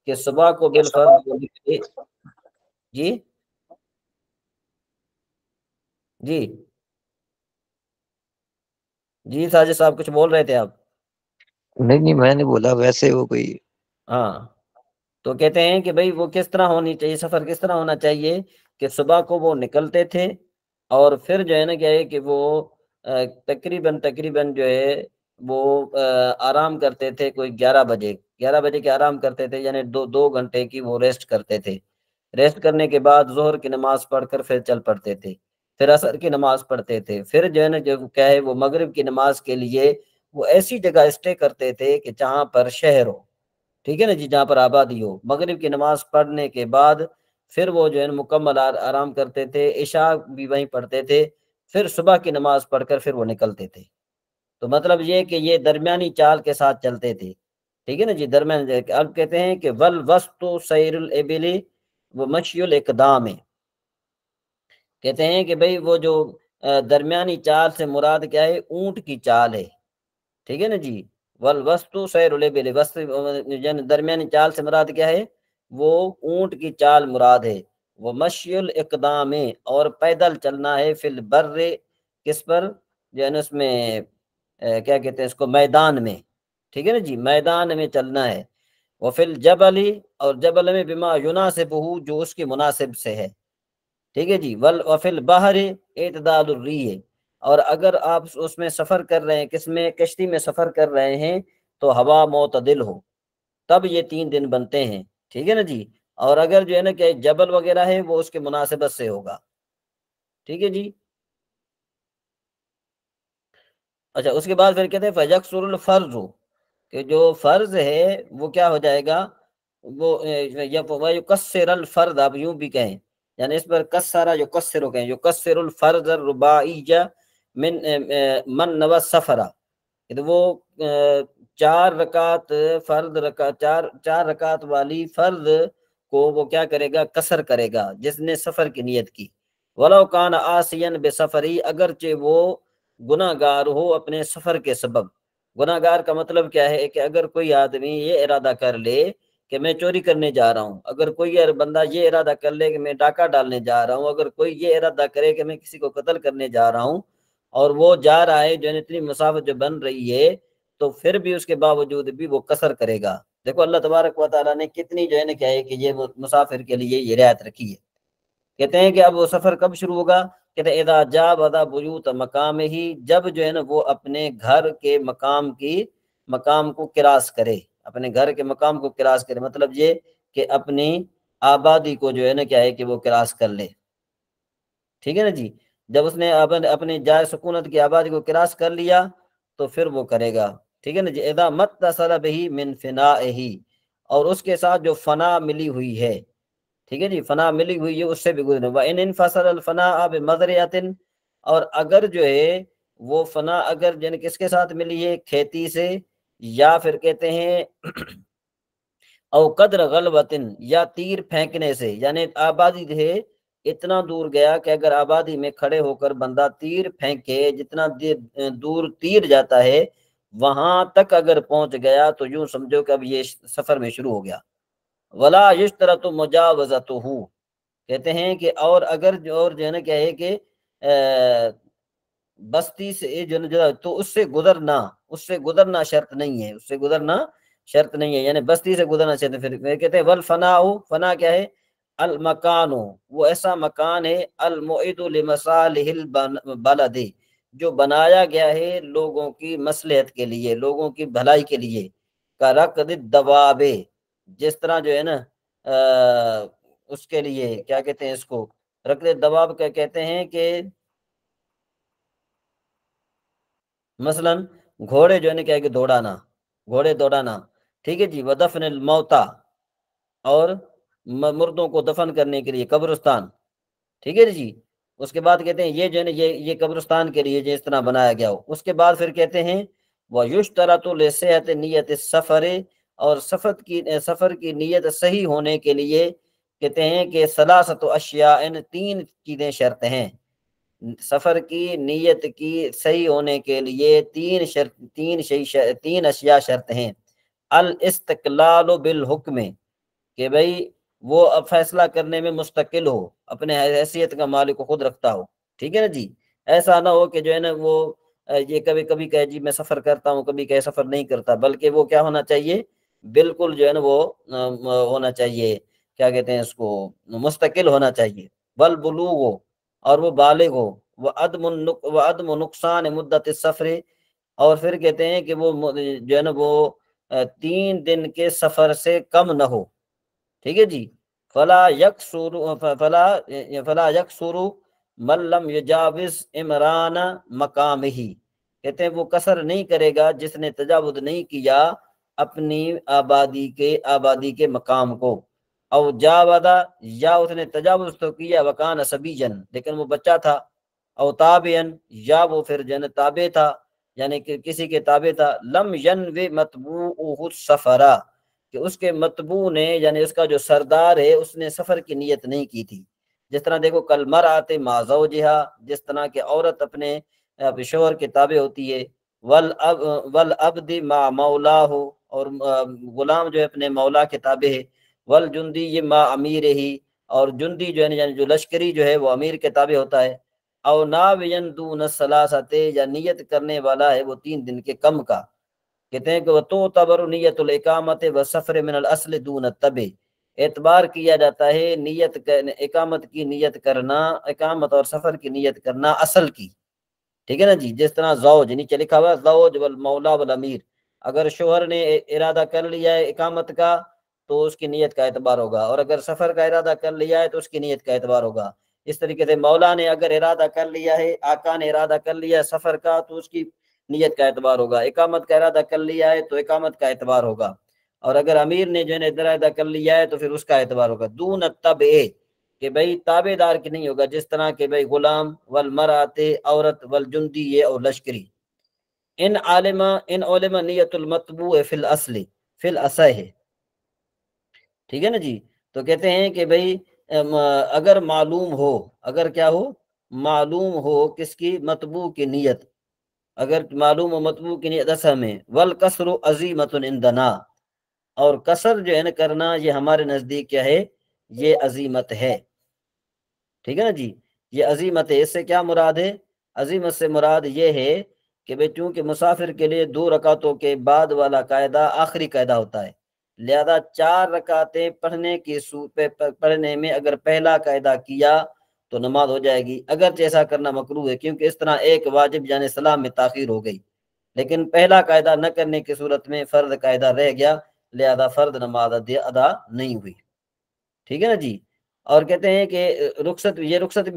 کہ صبح کو بالفرض جی جی جی ساجد صاحب کچھ بول رہے تھے آپ؟ نہیں میں نے بولا ویسے وہ کوئی، ہاں، تو کہتے ہیں کہ بھئی وہ کس طرح ہونی چاہیے، سفر کس طرح ہونا چاہیے، کہ صبح کو وہ نکلتے تھے، اور پھر جو ہے نا کیا ہے کہ وہ تقریباً جو ہے وہ آرام کرتے تھے، کوئی 11 بجے کے آرام کرتے تھے، یعنی 2 گھنٹے کی وہ ریسٹ کرتے تھے۔ ریسٹ کرنے کے بعد ظہر کی نماز پڑھ کر پھر چل پڑتے تھے، پھر عصر کی نماز پڑھتے تھے، پھر جو ہے نا جو کیا ہے وہ مغرب کی نماز کے لیے وہ ایسی جگہ اسٹے کرتے تھے کہ جہاں پر شہر ہو، ٹھیک ہے نا جی، جہاں پر آبادی ہو۔ مغرب کی نماز پڑھنے کے بعد پھر وہ جو ہے مکمل آرام کرتے تھے، عشاء بھی وہیں پڑھتے تھے، پھر صبح کی نماز پڑھ کر پھر وہ نکلتے تھے۔ تو مطلب یہ کہ یہ درمیانی چال کے ساتھ چلتے تھے، ٹھیک ہے نا جی، درمیان۔ اب کہتے ہیں کہ والوسط سیر الابل ومشی الاقدام، کہتے ہیں کہ بھئی وہ جو درمیانی چال سے مراد کیا ہے، اونٹ کی چال ہے، ٹھیک ہے نا جی۔ والوسط سیر الابل، وسط یعنی درمیانی چال سے مراد کیا ہے، وہ اونٹ کی چال مراد ہے۔ وہ مشی الاقدام، اور پیدل چلنا ہے، فی البر، کس پر، جو ہے نا اس میں کیا کہتے ہیں اس کو، میدان میں، ٹھیک ہے نا جی، میدان میں چلنا ہے۔ وفی الجبل، اور جبل میں، بما یناسبہ، جو اس کی مناسب سے ہے، ٹھیک ہے جی۔ وفی البحر اعتدال الریح، اور اگر آپ اس میں سفر کر رہے ہیں، کس میں، کشتی میں سفر کر رہے ہیں، تو ہوا معتدل ہو، تب یہ 3 دن بنتے ہیں، ٹھیک ہے نا جی۔ اور اگر جو ہے نا کہ جبل وغیرہ ہے وہ اس کے مناسبت سے ہوگا، ٹھیک ہے جی۔ اچھا، اس کے بعد پھر کہتے ہیں فَيَكْسُرُ الْفَرْضُ، کہ جو فرض ہے وہ کیا ہو جائے گا، وہ وَيُكَسِّرَ الْفَرْضَ، آپ یوں بھی کہیں، یعنی اس پر کسرہ یکسر کہیں، یکسر الفرض الرباعیہ من نوى السفر، کہ وہ 4 رکعت فرض چار رکعت والی فرض کو وہ کیا کرے گا، کسر کرے گا، جس نے سفر کی نیت کی۔ وَلَوْ كَانَ عَاصِيًا بِسَفَرِهِ، اگرچہ وہ گناہ گار ہو اپنے سفر کے سبب۔ گناہ گار کا مطلب کیا ہے، کہ اگر کوئی آدمی یہ ارادہ کر لے کہ میں چوری کرنے جا رہا ہوں، اگر کوئی بندہ یہ ارادہ کر لے کہ میں ڈاکہ ڈالنے جا رہا ہوں، اگر کوئی یہ ارادہ کرے کہ میں کسی کو قتل کرنے جا رہا ہوں، اور وہ جا رہا ہے جو اتنی مسافت جو بن رہی ہے، تو پھر بھی اس کے باوجود بھی وہ قصر کرے گا۔ دیکھو اللہ تبارک و تعالیٰ نے کتنی جو ہے نا کیا ہے کہ یہ مسافر کے لیے یہ رعایت رکھی ہے۔ کہتے ہیں کہ اب وہ سفر کب شروع ہوگا، کہتے ہیں اذا جاوز بیوت مقامہ، جب جو ہے نا وہ اپنے گھر کے مقام کو کراس کرے، اپنے گھر کے مقام کو کراس کرے، مطلب یہ کہ اپنی آبادی کو جو ہے نا کیا ہے کہ وہ کراس کر لے، ٹھیک ہے نا جی۔ جب اس نے اپنے جائے سکونت کی آبادی کو کراس کر لیا تو پھر وہ کرے گا، ٹھیک ہے نا جی۔ اذا متصل بہ من فنائہ، اور اس کے ساتھ جو فنا ملی ہوئی ہے، ٹھیک ہے جی، فنا ملی ہوئی ہے اس سے بھی گزرنا۔ وَإِنْ انْفَصَلَ الْفَنَاءَ بِمَزْرِعَةٍ، اور اگر جو ہے وہ فنا اگر جن کس کے ساتھ ملی ہے، کھیتی سے، یا پھر کہتے ہیں او قدر غلبتن، یا تیر پھینکنے سے، یعنی آبادی ہے اتنا دور گیا کہ اگر آبادی میں کھڑے ہو کر بندہ تیر پھینکے، جتنا دور تیر جاتا ہے وہاں تک اگر پہنچ گیا تو یوں سمجھو کہ اب یہ سفر میں شروع ہو گیا۔ ولا یشترط مجاوزتہ، کہتے ہیں کہ اور اگر جو ہے نا کیا ہے کہ بستی سے جو تو اس سے گزرنا شرط نہیں ہے، اس سے گزرنا شرط نہیں ہے، یعنی بستی سے گزرنا شرط۔ پھر کہتے ہیں والفناء، فنا کیا ہے، المکان، وہ ایسا مکان ہے، المعد لمصالح البلد، جو بنایا گیا ہے لوگوں کی مصلحت کے لیے، لوگوں کی بھلائی کے لیے، کا رکض الدواب، جس طرح جو ہے نا اس کے لیے کیا کہتے ہیں اس کو، رکل دواب کا کہتے ہیں کہ مثلا گھوڑے جو ہے نا کیا کہ دوڑانا، گھوڑے دوڑانا، ٹھیک ہے جی، ودفن الموتا، اور مردوں کو دفن کرنے کے لیے قبرستان، ٹھیک ہے جی۔ اس کے بعد کہتے ہیں یہ جو ہے نا یہ قبرستان کے لیے جس طرح بنایا گیا ہو۔ اس کے بعد پھر کہتے ہیں وَيُشْتَرَطُ لِصِحَّةِ نِيَّةِ السَّفَرِ، اور سفر کی نیت صحیح ہونے کے لیے کہتے ہیں کہ ثلاثۃ اشیاء، 3 چیزیں شرط ہیں۔ سفر کی نیت کی صحیح ہونے کے لیے 3 اشیاء شرط ہیں۔ الاستقلال بالحکم، کہ بھئی وہ اب فیصلہ کرنے میں مستقل ہو، اپنے حیثیت کا مالک کو خود رکھتا ہو، ٹھیک ہے نا جی۔ ایسا نہ ہو کہ جو ہے نا وہ یہ کبھی کبھی کہے جی میں سفر کرتا ہوں، کبھی کہے سفر نہیں کرتا، بلکہ وہ کیا ہونا چاہیے، بالکل جو ہے نا وہ ہونا چاہیے، کیا کہتے ہیں اس کو، مستقل ہونا چاہیے۔ والبلوغ، اور وہ بالغ ہو، وعدم نقصان مدت السفر، اور پھر کہتے ہیں کہ وہ جو ہے نا وہ 3 دن کے سفر سے کم نہ ہو، ٹھیک ہے جی۔ فلا یکسر من لم یجاوز عمران مقامہ، کہتے ہیں وہ قصر نہیں کرے گا جس نے تجاوز نہیں کیا اپنی آبادی کے مقام کو۔ او جاودا، یا اس نے تجاوز تو کیا وکان صبیجن، لیکن وہ بچہ تھا۔ او تابعن، یا وہ پھر جن تابع تھا، یعنی کہ کسی کے تابع تھا۔ لم ینوی متبوعہ السفر، کہ اس کے متبوع نے، یعنی اس کا جو سردار ہے، اس نے سفر کی نیت نہیں کی تھی۔ جس طرح دیکھو کل مرأۃ مع زوجہا، جس طرح کہ عورت اپنے شوہر کے تابع ہوتی ہے۔ والعبد مع مولاہ، اور غلام جو ہے اپنے مولا کے تابع ہے۔ والجندی مع امیر ہی، اور جندی جو ہے یعنی جو لشکری جو ہے وہ امیر کے تابع ہوتا ہے۔ او ناوین دون الثلاثۃ، یا نیت کرنے والا ہے وہ 3 دن کے کم کا۔ کہتے ہیں کہ وَتُعْتَبَرُ نِيَّةُ الْإِقَامَةِ وَالسَّفْرِ مِنَ الْأَصْلِ دُونَ التَّبْعِ، اعتبار کیا جاتا ہے اقامت کی نیت کرنا، اقامت اور سفر کی نیت کرنا اصل کی، ٹھیک ہے نا جی۔ جس طرح زوج، نیچے لکھا ہوا زوج والمولا والامیر، اگر شوہر نے ارادہ کر لیا ہے اقامت کا تو اس کی نیت کا اعتبار ہوگا، اور اگر سفر کا ارادہ کر لیا ہے تو اس کی نیت کا اعتبار ہوگا۔ اس طریقے سے مولا نے اگر ارادہ کر لیا ہے، آقا نے ارادہ کر لیا ہے سفر کا، تو اس کی نیت کا اعتبار ہوگا۔ اقامت کا ارادہ کر لیا ہے تو اقامت کا اعتبار ہوگا، اور اگر امیر نے جو ہے ارادہ کر لیا ہے تو پھر اس کا اعتبار ہوگا۔ دون التبع، کہ بھئی تابع دار کی نہیں ہوگا، جس طرح کہ بھئی غلام، والمرأۃ عورت، والجندی اور لشکری۔ ان علم نیت المتبوع فی الاصل فی الاصح، ٹھیک ہے نا جی۔ تو کہتے ہیں کہ بھئی اگر معلوم ہو، اگر کیا ہو، معلوم ہو کس کی، متبوع کی نیت، اگر معلوم ہو متبوع کی نیت اصح میں۔ والکسر عظیمۃ عندنا، اور کسر جو ہے نا کرنا یہ ہمارے نزدیک کیا ہے، یہ عظیمت ہے، ٹھیک ہے نا جی، یہ عظیمت ہے۔ اس سے کیا مراد ہے، عظیمت سے مراد یہ ہے کہ بھئی چونکہ مسافر کے لیے 2 رکعتوں کے بعد والا قاعدہ آخری قاعدہ ہوتا ہے، لہذا 4 رکعتیں پڑھنے میں اگر پہلا قاعدہ کیا تو نماز ہو جائے گی، اگرچہ ایسا کرنا مکروہ ہے، کیونکہ اس طرح ایک واجب یعنی سلام میں تاخیر ہو گئی، لیکن پہلا قاعدہ نہ کرنے کی صورت میں فرض قاعدہ رہ گیا، لہذا فرض نماز ادا نہیں ہوئی، ٹھیک ہے نا جی۔ اور کہتے ہیں کہ رخصت بھی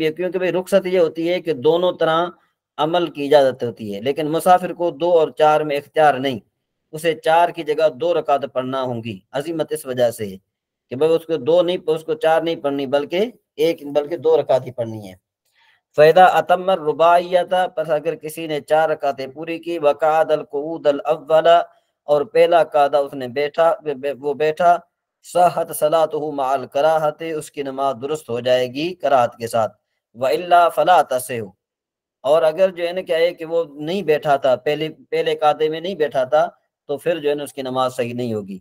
ہے، کیونکہ بھئی رخصت یہ ہوتی ہے کہ دونوں طرح عمل کی اجازت ہوتی ہے، لیکن مسافر کو 2 اور 4 میں اختیار نہیں، اسے 4 کی جگہ 2 رکعت پڑھنا ہوں گی۔ عظیمت اس وجہ سے ہے کہ بھئی اس کو 4 نہیں پڑھنی، بلکہ 2 رکعت ہی پڑھنی ہے۔ فَإِذَا أَتَمَّ الرُّبَاعِيَّةَ، پس اگر کسی نے 4 رکعتیں پوری کی، وَقَعَدَ الْقُعُودَ الْأَوَّلَ، اور پہلا قعدہ اس نے بیٹھا، صحت صلاتہ مع الکراہت، اس کی نماز درست ہو جائے گی کراہت کے ساتھ۔ وَإِلَّا فَلَا تَصِحُ، اور اگر جو ہے نا کیا ہے کہ وہ نہیں بیٹھا تھا، پہلے قعدے میں نہیں بیٹھا تھا، تو پھر جو ہے نا اس کی نماز صحیح نہیں ہوگی۔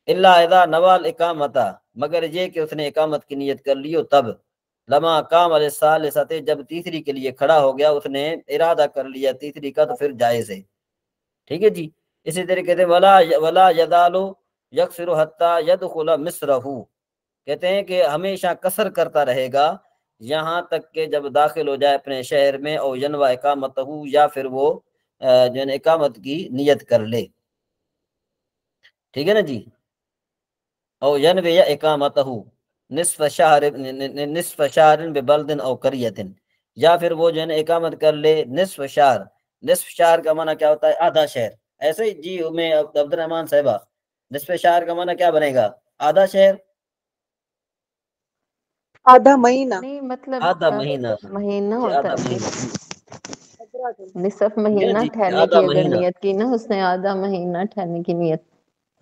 الا اذا نوى الاقامۃ، مگر یہ کہ اس نے اقامت کی نیت کر لی ہو تب۔ لما قام الثالثۃ، جب تیسری کے لیے کھڑا ہو گیا، اس نے ارادہ کر لیا تیسری کا، تو پھر جائز ہے، ٹھیک ہے جی۔ اسی طریقے سے ولا یزال یکسر حتی یدخل مصرہ، کہتے ہیں کہ ہمیشہ قصر کرتا رہے گا یہاں تک کہ جب داخل ہو جائے اپنے شہر میں، او ینوی اقامتہ، یا پھر وہ جو ہے اقامت کی نیت کر لے، ٹھیک ہے نا جی۔ او ینوی اقامتہ، نصف شہر ببلد او قریۃ، یا پھر وہ جو ہے نا اقامت کر لے نصف شہر. نصف شہر کا معنی کیا ہوتا ہے؟ آدھا شہر. ایسے ہی جی میں عبد الرحمان صاحبہ، نصف شہر کا معنی کیا بنے گا؟ آدھا شہر، آدھا مہینہ، نہیں مطلب آدھا مہینہ. مہینہ جی ہوتا آدھا ہے، مہینہ، نصف ٹھیک ہے مہینہ نا جی، ٹھہرنے آدھا کی اگر مہینہ. نیت کی نا اس نے، آدھا مہینہ ٹھہرنے کی نیت.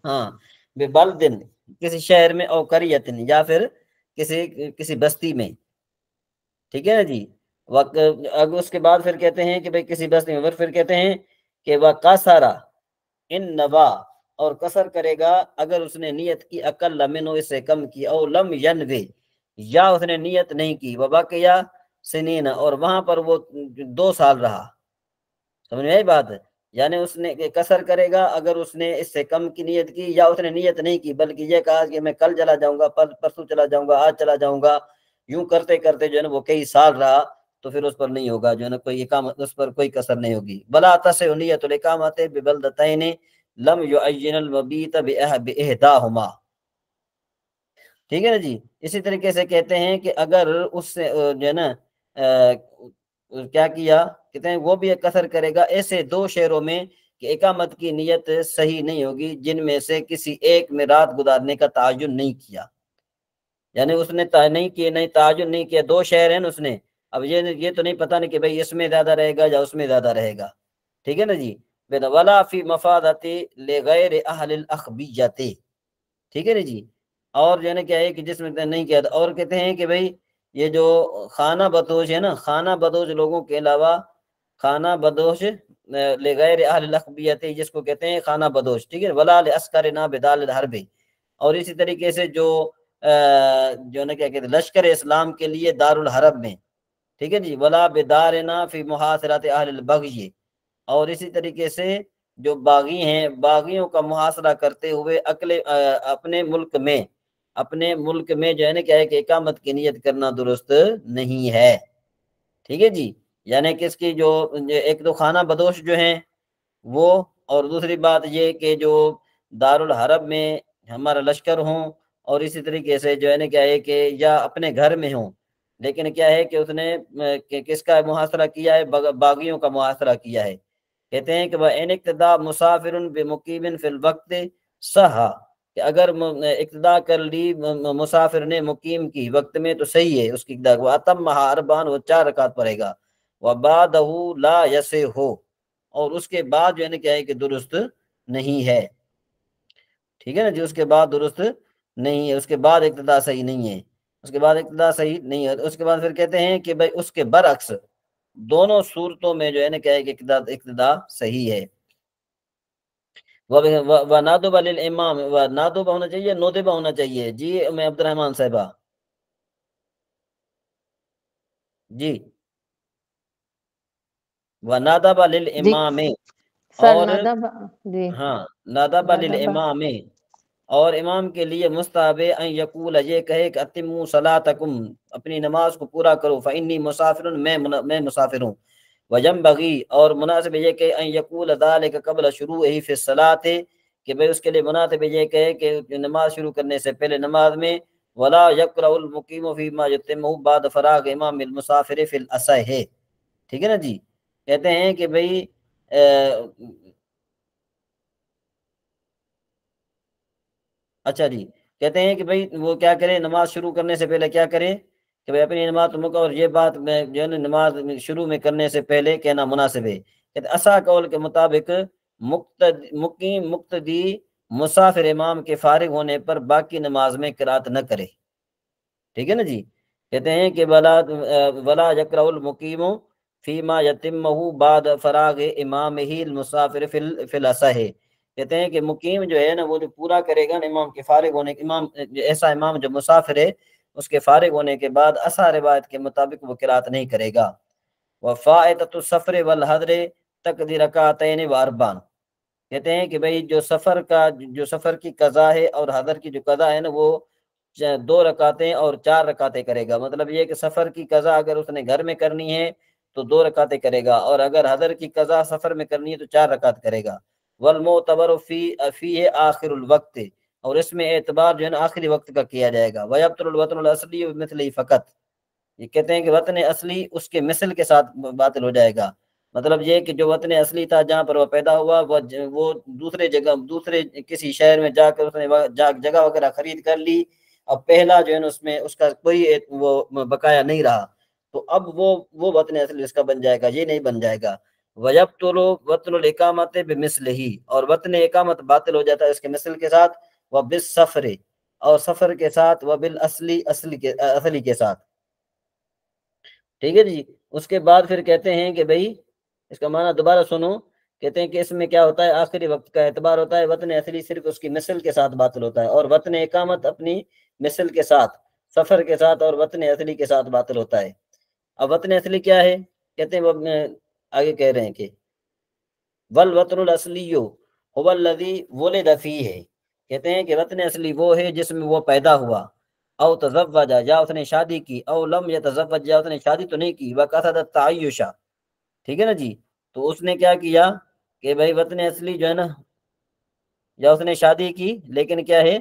ہاں ببلدن، کسی شہر میں، او قریۃ، یا پھر کسی بستی میں. ٹھیک ہے نا جی. اگر اس کے بعد پھر کہتے ہیں کہ بھئی کسی بستی میں، پھر کہتے ہیں کہ وَقَصَرَ ان نوا، اور قصر کرے گا اگر اس نے نیت کی اقل منو، اس سے کم کی، او لم ینوی، یا اس نے نیت نہیں کی، وبقیہ سنین، اور وہاں پر وہ 2 سال رہا. سمجھ میں آئی بات؟ یعنی اس نے قصر کرے گا اگر اس نے اس سے کم کی نیت کی، یا اس نے نیت نہیں کی بلکہ یہ کہا کہ میں کل چلا جاؤں گا، پرسوں چلا جاؤں گا، آج چلا جاؤں گا، یوں کرتے کرتے جو ہے نا وہ کئی سال رہا، تو پھر اس پر نہیں ہوگا جو ہے نا کوئی اقامت، اس پر کوئی قصر نہیں ہوگی. بلا تصح نیت الاقامت ببلدتین لم یعین المبیت باحداہما. ٹھیک ہے نا جی. اسی طریقے سے کہتے ہیں کہ اگر اس سے جو ہے نا کیا کیا، کہتے ہیں وہ بھی قصر کرے گا ایسے 2 شہروں میں کہ اقامت کی نیت صحیح نہیں ہوگی، جن میں سے کسی ایک میں رات گزارنے کا تعین نہیں کیا. یعنی اس نے نہیں کیا، نہیں تعین نہیں کیا، 2 شہر ہیں اس نے، اب یہ تو نہیں پتہ نہیں کہ بھئی اس میں زیادہ رہے گا یا اس میں زیادہ رہے گا. ٹھیک ہے نا جی. ولا فی مفادۃ لغیر اہل الاخبیۃ. ٹھیک ہے نا جی. اور جو ہے نا کیا ہے کہ جس میں نہیں کیا تھا. اور کہتے ہیں کہ بھئی یہ جو خانہ بدوش ہے نا، خانہ بدوش لوگوں کے علاوہ، خانہ بدوش لغیر اہل الاخبیۃ، جس کو کہتے ہیں خانہ بدوش. ٹھیک ہے. ولا لعسکرنا بدال الحرب. اور اسی طریقے سے جو جو نا کیا کہتے ہیں لشکر اسلام کے لیے دار الحرب میں. ٹھیک ہے جی. ولا بدارنا فی محاصرات اہل البغی. اور اسی طریقے سے جو باغی ہیں، باغیوں کا محاصرہ کرتے ہوئے اپنے ملک میں جو ہے نا کیا ہے کہ اقامت کی نیت کرنا درست نہیں ہے. ٹھیک ہے جی. یعنی کہ اس کی جو ایک تو خانہ بدوش جو ہیں وہ، اور دوسری بات یہ کہ جو دار الحرب میں ہمارا لشکر ہوں، اور اسی طریقے سے جو ہے نا کیا ہے کہ یا اپنے گھر میں ہوں، لیکن کیا ہے کہ اس نے کس کا محاصرہ کیا ہے؟ باغیوں کا محاصرہ کیا ہے. کہتے ہیں کہ وَإِنِ اقْتَدَى مُسَافِرٌ بِمُقِيمٍ فِي الْوَقْتِ صَحَّ، کہ اگر اقتدا کر لی مسافر نے مقیم کی وقت میں تو صحیح ہے اس کی اقتدا. وَأَتَمَّهَا أَرْبَعًا، وہ 4 رکعت پڑھے گا. وَبَعْدَهُ لَا يَصِحُّ، اور اس کے بعد جو ہے نا کیا ہے کہ درست نہیں ہے. ٹھیک ہے نا جی. اس کے بعد درست نہیں ہے، اس کے بعد اقتدا صحیح نہیں ہے، اس کے بعد اقتدا صحیح نہیں ہے. اس کے بعد پھر کہتے ہیں کہ بھائی اس کے برعکس دونوں صورتوں میں جو ہے نا کیا ہے کہ اقتدا صحیح ہے. وَنَادُبَ لِلْإِمَامِ، نادب ہونا چاہیے، نودبہ ہونا چاہیے. جی میں عبد الرحمان صاحبہ، جی. وَنَادَبَ جی لِلْإِمَامِ، سر اور نادب، جی ہاں نادب نادب، للامام، اور امام کے لیے مستحب ہے ان یقول، یہ کہے کہ اتموا صلاتکم، اپنی نماز کو پورا کرو، فانی مسافر، میں مسافر ہوں. وینبغی، اور مناسب یہ کہ ان یقول ذلک قبل شروعہ فی الصلاۃ، کہ بھئی اس کے لیے مناسب یہ کہے کہ نماز شروع کرنے سے پہلے نماز میں. ولا یقرأ المقیم فیما یتمہ بعد فراغ امام المسافر فی الاصح. ٹھیک ہے نا جی. کہتے ہیں کہ بھئی اچھا جی، کہتے ہیں کہ بھئی وہ کیا کرے، نماز شروع کرنے سے پہلے کیا کرے کہ بھئی اپنی نماز مکمل، اور یہ بات میں جو ہے نا نماز شروع میں کرنے سے پہلے کہنا مناسب ہے. کہتے اصح قول کے مطابق مقیم مقتدی مسافر امام کے فارغ ہونے پر باقی نماز میں قرات نہ کرے. ٹھیک ہے نا جی. کہتے ہیں کہ ولا یقرأ المقیم فیما یتمہ بعد فراغ امامہ المسافر فی الاصح. کہتے ہیں کہ مقیم جو ہے نا وہ جو پورا کرے گا نا امام کے فارغ ہونے کے، امام ایسا امام جو مسافر ہے اس کے فارغ ہونے کے بعد اصح روایت کے مطابق وہ قرات نہیں کرے گا. وفائتۃ السفر والحضر تقضی رکعتین واربعا. کہتے ہیں کہ بھئی جو سفر کی قضا ہے اور حضر کی جو قضا ہے نا وہ 2 رکعتیں اور 4 رکعتیں کرے گا. مطلب یہ کہ سفر کی قضا اگر اس نے گھر میں کرنی ہے تو 2 رکعتیں کرے گا، اور اگر حضر کی قضا سفر میں کرنی ہے تو 4 رکعت کرے گا. والمعتبر فی آخر الوقت، اور اس میں اعتبار جو ہے نا آخری وقت کا کیا جائے گا. وَيَبْطُلُ الْوَطْنُ الْأَصْلِيُّ بِمِثْلِهِ فقط. یہ کہتے ہیں کہ وطن اصلی اس کے مثل کے ساتھ باطل ہو جائے گا. مطلب یہ کہ جو وطن اصلی تھا جہاں پر وہ پیدا ہوا وہ دوسرے جگہ دوسرے کسی شہر میں جا کر اس نے جگہ وغیرہ خرید کر لی. اب پہلا جو ہے نا اس میں اس کا کوئی وہ بقایا نہیں رہا, تو اب وہ وطن اصلی اس کا بن جائے گا, یہ نہیں بن جائے گا. وَيَبْطُلُ وَطْنُ الْإِقَامَةِ بِمِثْلِهِ, اور وطن اقامت باطل ہو جاتا ہے اس کے مثل کے ساتھ. وَبِالسَّفْرِ, اور سفر کے ساتھ. وَبِالْأَصْلِ, اصلی کے ساتھ. ٹھیک ہے جی. اس کے بعد پھر کہتے ہیں کہ بھئی اس کا معنی دوبارہ سنو. کہتے ہیں کہ اس میں کیا ہوتا ہے, آخری وقت کا اعتبار ہوتا ہے. وطن اصلی صرف اس کی مثل کے ساتھ باطل ہوتا ہے, اور وطن اقامت اپنی مثل کے ساتھ, سفر کے ساتھ اور وطن اصلی کے ساتھ باطل ہوتا ہے. اب وطن اصلی کیا ہے, کہتے ہیں وہ آگے کہہ رہے ہیں کہ والوطن الاصلی هو الذی ولد فیہ, کہتے ہیں کہ وطن اصلی وہ ہے جس میں وہ پیدا ہوا. او تزوج, یا اس نے شادی کی. او لم یتزوج, یا اس نے شادی تو نہیں کی. وقصد التعیش, ٹھیک ہے نا جی. تو اس نے کیا کیا کہ بھائی وطن اصلی جو ہے نا, یا اس نے شادی کی لیکن کیا ہے,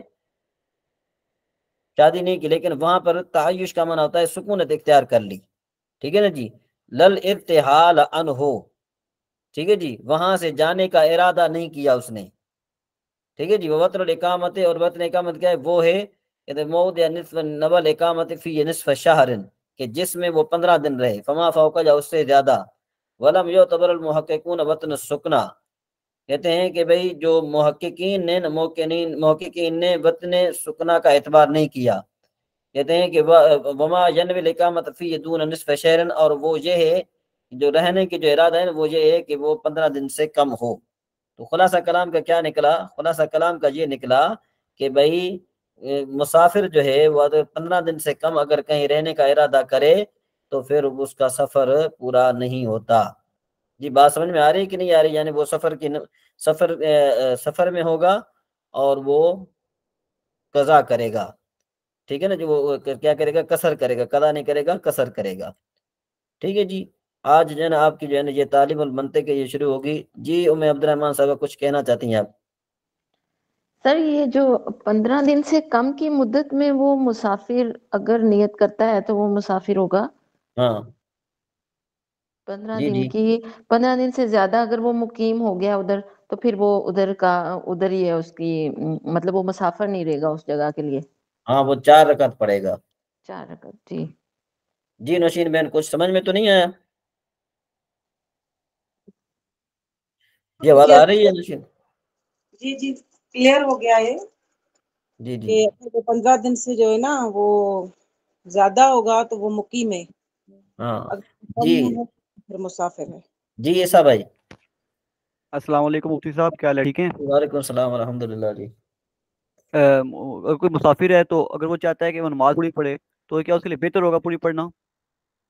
شادی نہیں کی لیکن وہاں پر تعیش کا معنی ہوتا ہے سکونت اختیار کر لی. ٹھیک ہے نا جی. لل ارتحال عنہ, ٹھیک ہے جی, وہاں سے جانے کا ارادہ نہیں کیا اس نے. ٹھیک ہے جی. وطن الاقامت, اور وطن اقامت کیا ہے, وہ ہے موضع نصف نول اقامت فی نصف شہر, کہ جس میں وہ 15 دن رہے. فما فوق, یا اس سے زیادہ. ولم یعتبر المحققون وطن السکنا, کہتے ہیں کہ بھئی جو محققین نے وطن سکنا کا اعتبار نہیں کیا. کہتے ہیں کہ وما ینوی الاقامت فی دون نصف شہر, اور وہ یہ ہے جو رہنے کی جو ارادہ ہے وہ یہ ہے کہ وہ 15 دن سے کم ہو. تو خلاصہ کلام کا کیا نکلا, خلاصہ کلام کا یہ نکلا کہ بھئی مسافر جو ہے وہ 15 دن سے کم اگر کہیں رہنے کا ارادہ کرے تو پھر اس کا سفر پورا نہیں ہوتا. جی بات سمجھ میں آ رہی کہ نہیں آ رہی؟ یعنی وہ سفر میں ہوگا اور وہ قضا کرے گا. ٹھیک ہے نا جی. وہ کیا کرے گا, قصر کرے گا, قضا نہیں کرے گا, قصر کرے گا. ٹھیک ہے جی. آج جو ہے نا آپ کی جو ہے نا یہ تعلیم المنطق یہ شروع ہوگی. جی ام عبد الرحمن صاحب کچھ کہنا چاہتی ہیں آپ؟ سر یہ جو 15 دن سے کم کی مدت میں وہ مسافر اگر نیت کرتا ہے تو وہ مسافر ہوگا. ہاں 15 جی دن جی کی 15 دن سے زیادہ اگر وہ مقیم ہو گیا ادھر تو پھر وہ ادھر ہی ہے اس کی, مطلب وہ مسافر نہیں رہے گا اس جگہ کے لیے. ہاں وہ 4 رکعت پڑے گا. 4 رکعت. جی جی نوشین بہن کچھ سمجھ میں تو نہیں آیا؟ یہ آواز آ رہی ہے نوشین؟ جی جی کلیئر ہو گیا ہے جی جی کہ 15 دن سے جو ہے نا وہ زیادہ ہوگا تو وہ مقیم ہے, ہاں اگر جی کم ہے پھر مسافر ہے. جی ایسا بھائی. السلام علیکم مفتی صاحب, کیا حال ہے, ٹھیک ہیں؟ وعلیکم السلام الحمد للہ. جی اگر کوئی مسافر ہے تو اگر وہ چاہتا ہے کہ وہ نماز پوری پڑھے تو کیا اس کے لیے بہتر ہوگا پوری پڑھنا؟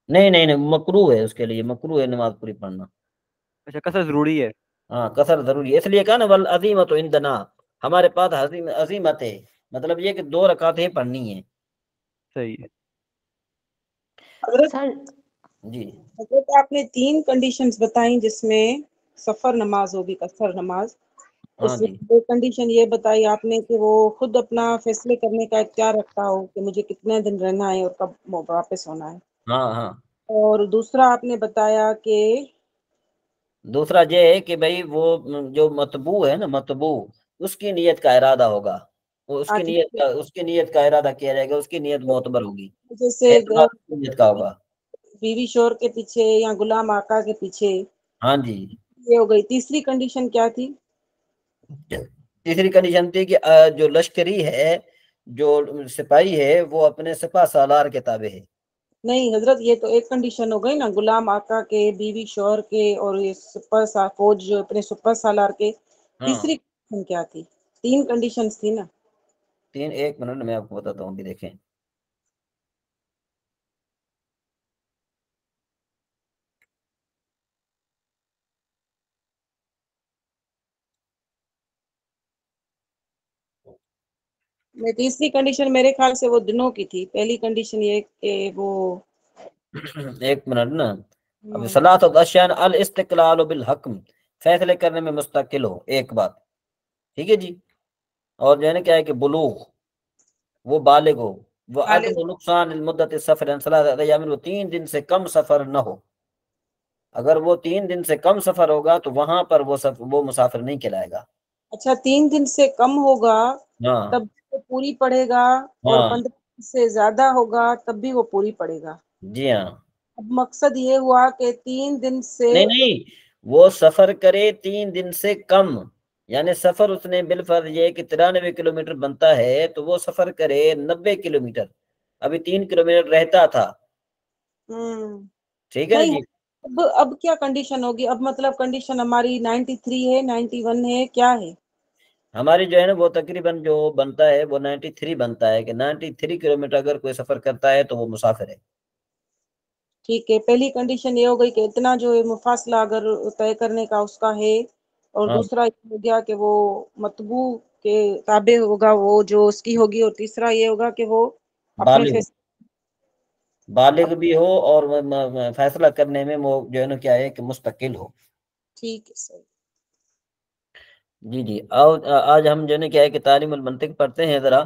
نہیں نہیں نہیں, مکروہ ہے اس کے لیے, مکروہ ہے نماز پوری پڑھنا. اچھا, قصر ضروری ہے. ہاں قصر ضروری ہے, اس لیے کہا نا والعظیمۃ عندنا, ہمارے پاس عظیمت ہے, مطلب یہ کہ 2 رکعتیں پڑھنی ہیں. صحیح ہے. حضرت سر جی حضرت آپ نے 3 کنڈیشنز بتائیں جس میں سفر نماز ہوگی, قصر نماز. ہاں اس جی میں کنڈیشن یہ بتائی آپ نے کہ وہ خود اپنا فیصلے کرنے کا اختیار رکھتا ہو کہ مجھے کتنے دن رہنا ہے اور کب واپس ہونا ہے. ہاں ہاں. اور دوسرا آپ نے بتایا کہ دوسرا یہ ہے کہ بھئی وہ جو مطبوع ہے نا, مطبوع, اس کی نیت کا ارادہ ہوگا, اس کی نیت کا ارادہ کیا جائے گا, اس کی نیت معتبر ہوگی, جیسے اعتبار اس کی نیت کا ہوگا. بیوی شور کے پیچھے یا غلام آقا کے پیچھے, ہاں جی. یہ ہو گئی. تیسری کنڈیشن کیا تھی؟ تیسری کنڈیشن تھی کہ جو لشکری ہے, جو سپاہی ہے, وہ اپنے سپہ سالار کے تابع ہے. نہیں حضرت, یہ تو ایک کنڈیشن ہو گئی نا, غلام آقا کے, بیوی شوہر کے, اور یہ فوج جو اپنے سپر سالار کے. ہاں تیسری کنڈیشن کیا تھی؟ 3 کنڈیشنز تھی نا. 3, 1 منٹ میں آپ کو بتاتا ہوں. بھی دیکھیں, تیسری کنڈیشن میرے خیال سے وہ دنوں کی تھی. پہلی کنڈیشن یہ کہ وہ 1 منٹ نا. اب ثلاثۃ اشیاء الاستقلال بالحکم, فیصلے کرنے میں مستقل ہو, ایک بات. ٹھیک ہے جی. اور جو ہے نا کیا ہے کہ بلوغ، وہ بالغ ہو، وہ عدم نقصان المدت سفر ثلاثۃ ایام، وہ 3 دن سے کم سفر نہ ہو. اگر وہ 3 دن سے کم سفر ہوگا تو وہاں پر وہ مسافر نہیں کہلائے گا. اچھا 3 دن سے کم ہوگا ہاں تب وہ پوری پڑے گا، اور ہاں 15 دن سے زیادہ ہوگا تب بھی وہ پوری پڑے گا. جی ہاں. اب مقصد یہ ہوا کہ 3 دن سے نہیں وہ سفر کرے 3 دن سے کم، یعنی سفر اس نے بالفرض یہ کہ 93 کلومیٹر بنتا ہے تو وہ سفر کرے 90 کلومیٹر، ابھی 3 کلومیٹر رہتا تھا. ٹھیک ہے نا نہیں جی. اب کیا کنڈیشن ہوگی؟ اب مطلب کنڈیشن ہماری 93 ہے، 91 ہے، کیا ہے؟ ہماری جو ہے نا وہ تقریباً جو بنتا ہے وہ 93 بنتا ہے کہ 93 کلومیٹر اگر کوئی سفر کرتا ہے تو وہ مسافر ہے. ٹھیک ہے، پہلی کنڈیشن یہ ہو گئی کہ اتنا جو ہے مفاصلہ اگر طے کرنے کا اس کا ہے، اور ہاں دوسرا یہ ہو گیا کہ وہ مطبوع کے تابع ہوگا وہ جو اس کی ہوگی، اور تیسرا یہ ہوگا کہ وہ اپنے بالغ بھی ہو اور فیصلہ کرنے میں وہ جو ہے نا کیا ہے کہ مستقل ہو. ٹھیک ہے صحیح. جی جی. آج ہم جو ہے نا کیا ہے کہ تعلیم المنطق پڑھتے ہیں. ذرا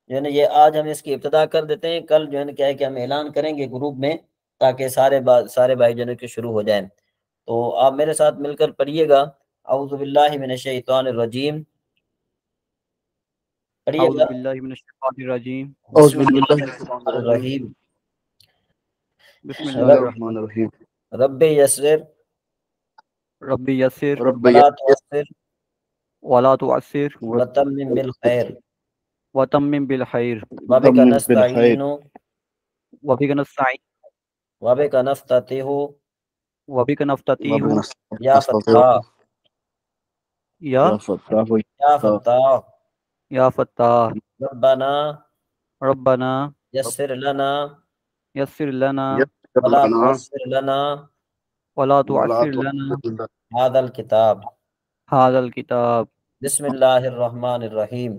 جو ہے نا یہ آج ہم اس کی ابتدا کر دیتے ہیں، کل جو ہے نا کیا ہے کہ ہم اعلان کریں گے گروپ میں تاکہ سارے بھائی جو ہے کہ شروع ہو جائیں. تو آپ میرے ساتھ مل کر پڑھیے گا. اعوذ باللہ من الشیطان الرجیم. پڑھیے اعوذ گا. باللہ من الشیطان الرجیم. بسم اللہ الرحمن الرحیم. بسم اللہ الرحمن الرحیم. رب یسر رب یسر ولا تعسر ولا تعسر وتمم بالخیر وتمم بالخیر وبک نستعین وبک نستعین وبک نفتتح وبک نفتتیح یا فتاح یا فتاح یا فتاح ربنا ربنا یسر لنا یسر لنا ولا تعسر لنا ولا تعسر لنا هذا الكتاب. هذا الکتاب. بسم اللہ الرحمن الرحیم.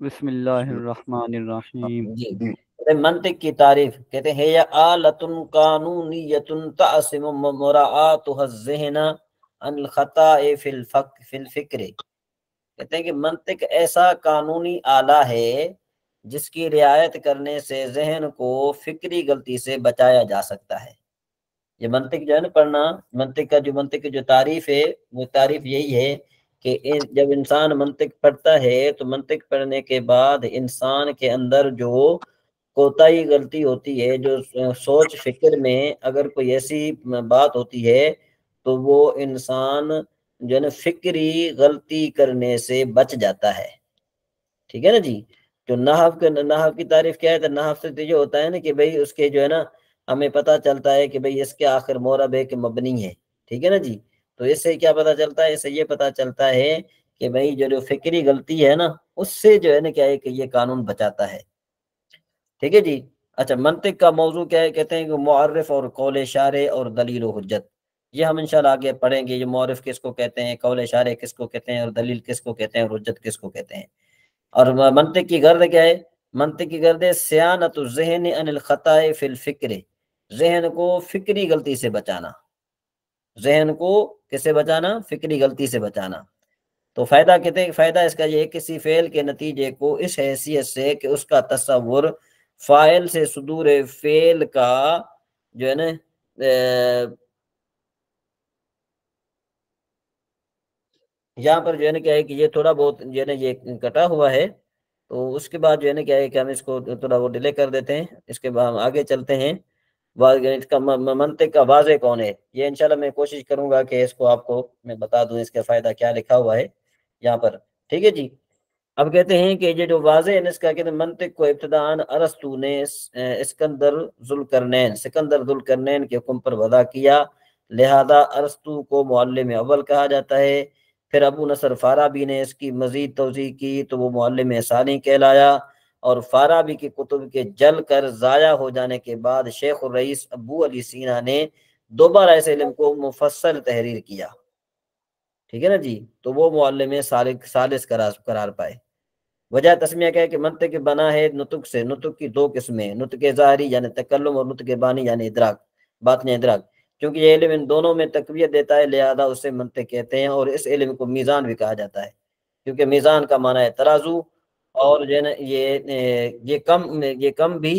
بسم اللہ الرحمن الرحیم. جی. منطق کی تعریف کہتے ہیں یا آلۃ قانونیۃ تعصم مراعاتها الذہن عن الخطاء فی الفکر. کہتے ہیں کہ منطق ایسا قانونی آلہ ہے جس کی رعایت کرنے سے ذہن کو فکری غلطی سے بچایا جا سکتا ہے. یہ منطق جو ہے نا پڑھنا، منطق کی جو تعریف ہے وہ تعریف یہی ہے کہ جب انسان منطق پڑھتا ہے تو منطق پڑھنے کے بعد انسان کے اندر جو کوتاہی غلطی ہوتی ہے، جو سوچ فکر میں اگر کوئی ایسی بات ہوتی ہے تو وہ انسان جو ہے نا فکری غلطی کرنے سے بچ جاتا ہے. ٹھیک ہے نا جی. جو نحو کی تعریف کیا ہے تو نحو سے یہ ہوتا ہے نا کہ بھئی اس کے جو ہے نا ہمیں پتہ چلتا ہے کہ بھئی اس کے آخر مورب ہے کہ مبنی ہے. ٹھیک ہے نا جی. تو اس سے کیا پتہ چلتا ہے؟ اس سے یہ پتہ چلتا ہے کہ بھئی جو فکری غلطی ہے نا اس سے جو ہے نا کیا ہے کہ یہ قانون بچاتا ہے. ٹھیک ہے جی. اچھا منطق کا موضوع کیا ہے؟ کہتے ہیں کہ معرف اور قول شارع اور دلیل و حجت. یہ ہم انشاءاللہ آگے پڑھیں گے. یہ معرف کس کو کہتے ہیں، قول شارع کس کو کہتے ہیں، اور دلیل کس کو کہتے ہیں، اور حجت کس کو کہتے ہیں. اور منطق کی غرض کیا ہے؟ منطق کی غرض ہے صیانت الذہن عن الخطاء فی الفکر. ذہن کو فکری غلطی سے بچانا. ذہن کو کس سے بچانا؟ فکری غلطی سے بچانا. تو فائدہ کہتے ہیں، فائدہ اس کا یہ ہے کسی فعل کے نتیجے کو اس حیثیت سے کہ اس کا تصور فاعل سے صدور فعل کا جو ہے نا یہاں پر جو ہے نا کیا ہے کہ یہ تھوڑا بہت جو ہے نا یہ کٹا ہوا ہے، تو اس کے بعد جو ہے نا کیا ہے کہ ہم اس کو تھوڑا وہ ڈیلے کر دیتے ہیں. اس کے بعد ہم آگے چلتے ہیں. منطق کا واضح کون ہے، یہ انشاءاللہ میں کوشش کروں گا کہ اس کو آپ کو میں بتا دوں اس کا فائدہ کیا لکھا ہوا ہے یہاں پر. ٹھیک ہے جی. اب کہتے ہیں کہ یہ جو واضح ہے اس کا کہتے ہیں منطق کو ابتداءً ارسطو نے سکندر ذوالقرنین کے حکم پر وضع کیا، لہذا ارسطو کو معلم اول کہا جاتا ہے. پھر ابو نصر فارابی نے اس کی مزید توضیح کی تو وہ معلم ثانی کہلایا. اور فارابی کی کتب کے جل کر ضائع ہو جانے کے بعد شیخ الرئیس ابو علی سینا نے دوبارہ اس علم کو مفصل تحریر کیا. ٹھیک ہے نا جی. تو وہ معلم ثالث قرار پائے. وجہ تسمیہ کیا ہے کہ منطق بنا ہے نطق سے. نطق کی 2 قسمیں، نطق ظاہری یعنی تکلم اور نطق بانی یعنی ادراک، باطنی ادراک. کیونکہ یہ علم ان دونوں میں تقویت دیتا ہے لہذا اسے منطق کہتے ہیں. اور اس علم کو میزان بھی کہا جاتا ہے کیونکہ میزان کا معنی ہے ترازو اور جو ہے نا یہ کم بھی،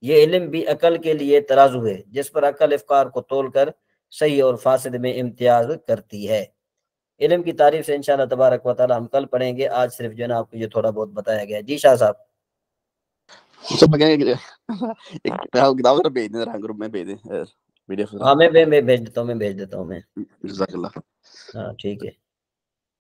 یہ علم بھی عقل کے لیے ترازو ہے جس پر عقل افکار کو تول کر صحیح اور فاسد میں امتیاز کرتی ہے۔ علم کی تعریف سے انشاءاللہ تبارک و تعالی ہم کل پڑھیں گے، آج صرف جو ہے نا آپ کو یہ تھوڑا بہت بتایا گیا ہے۔ جی شاہ صاحب کتاب بھیج دیں گروپ میں، بھیج دیں PDF۔ ہاں میں بھیج دیتا ہوں، میں جزاک اللہ۔ ہاں ٹھیک ہے۔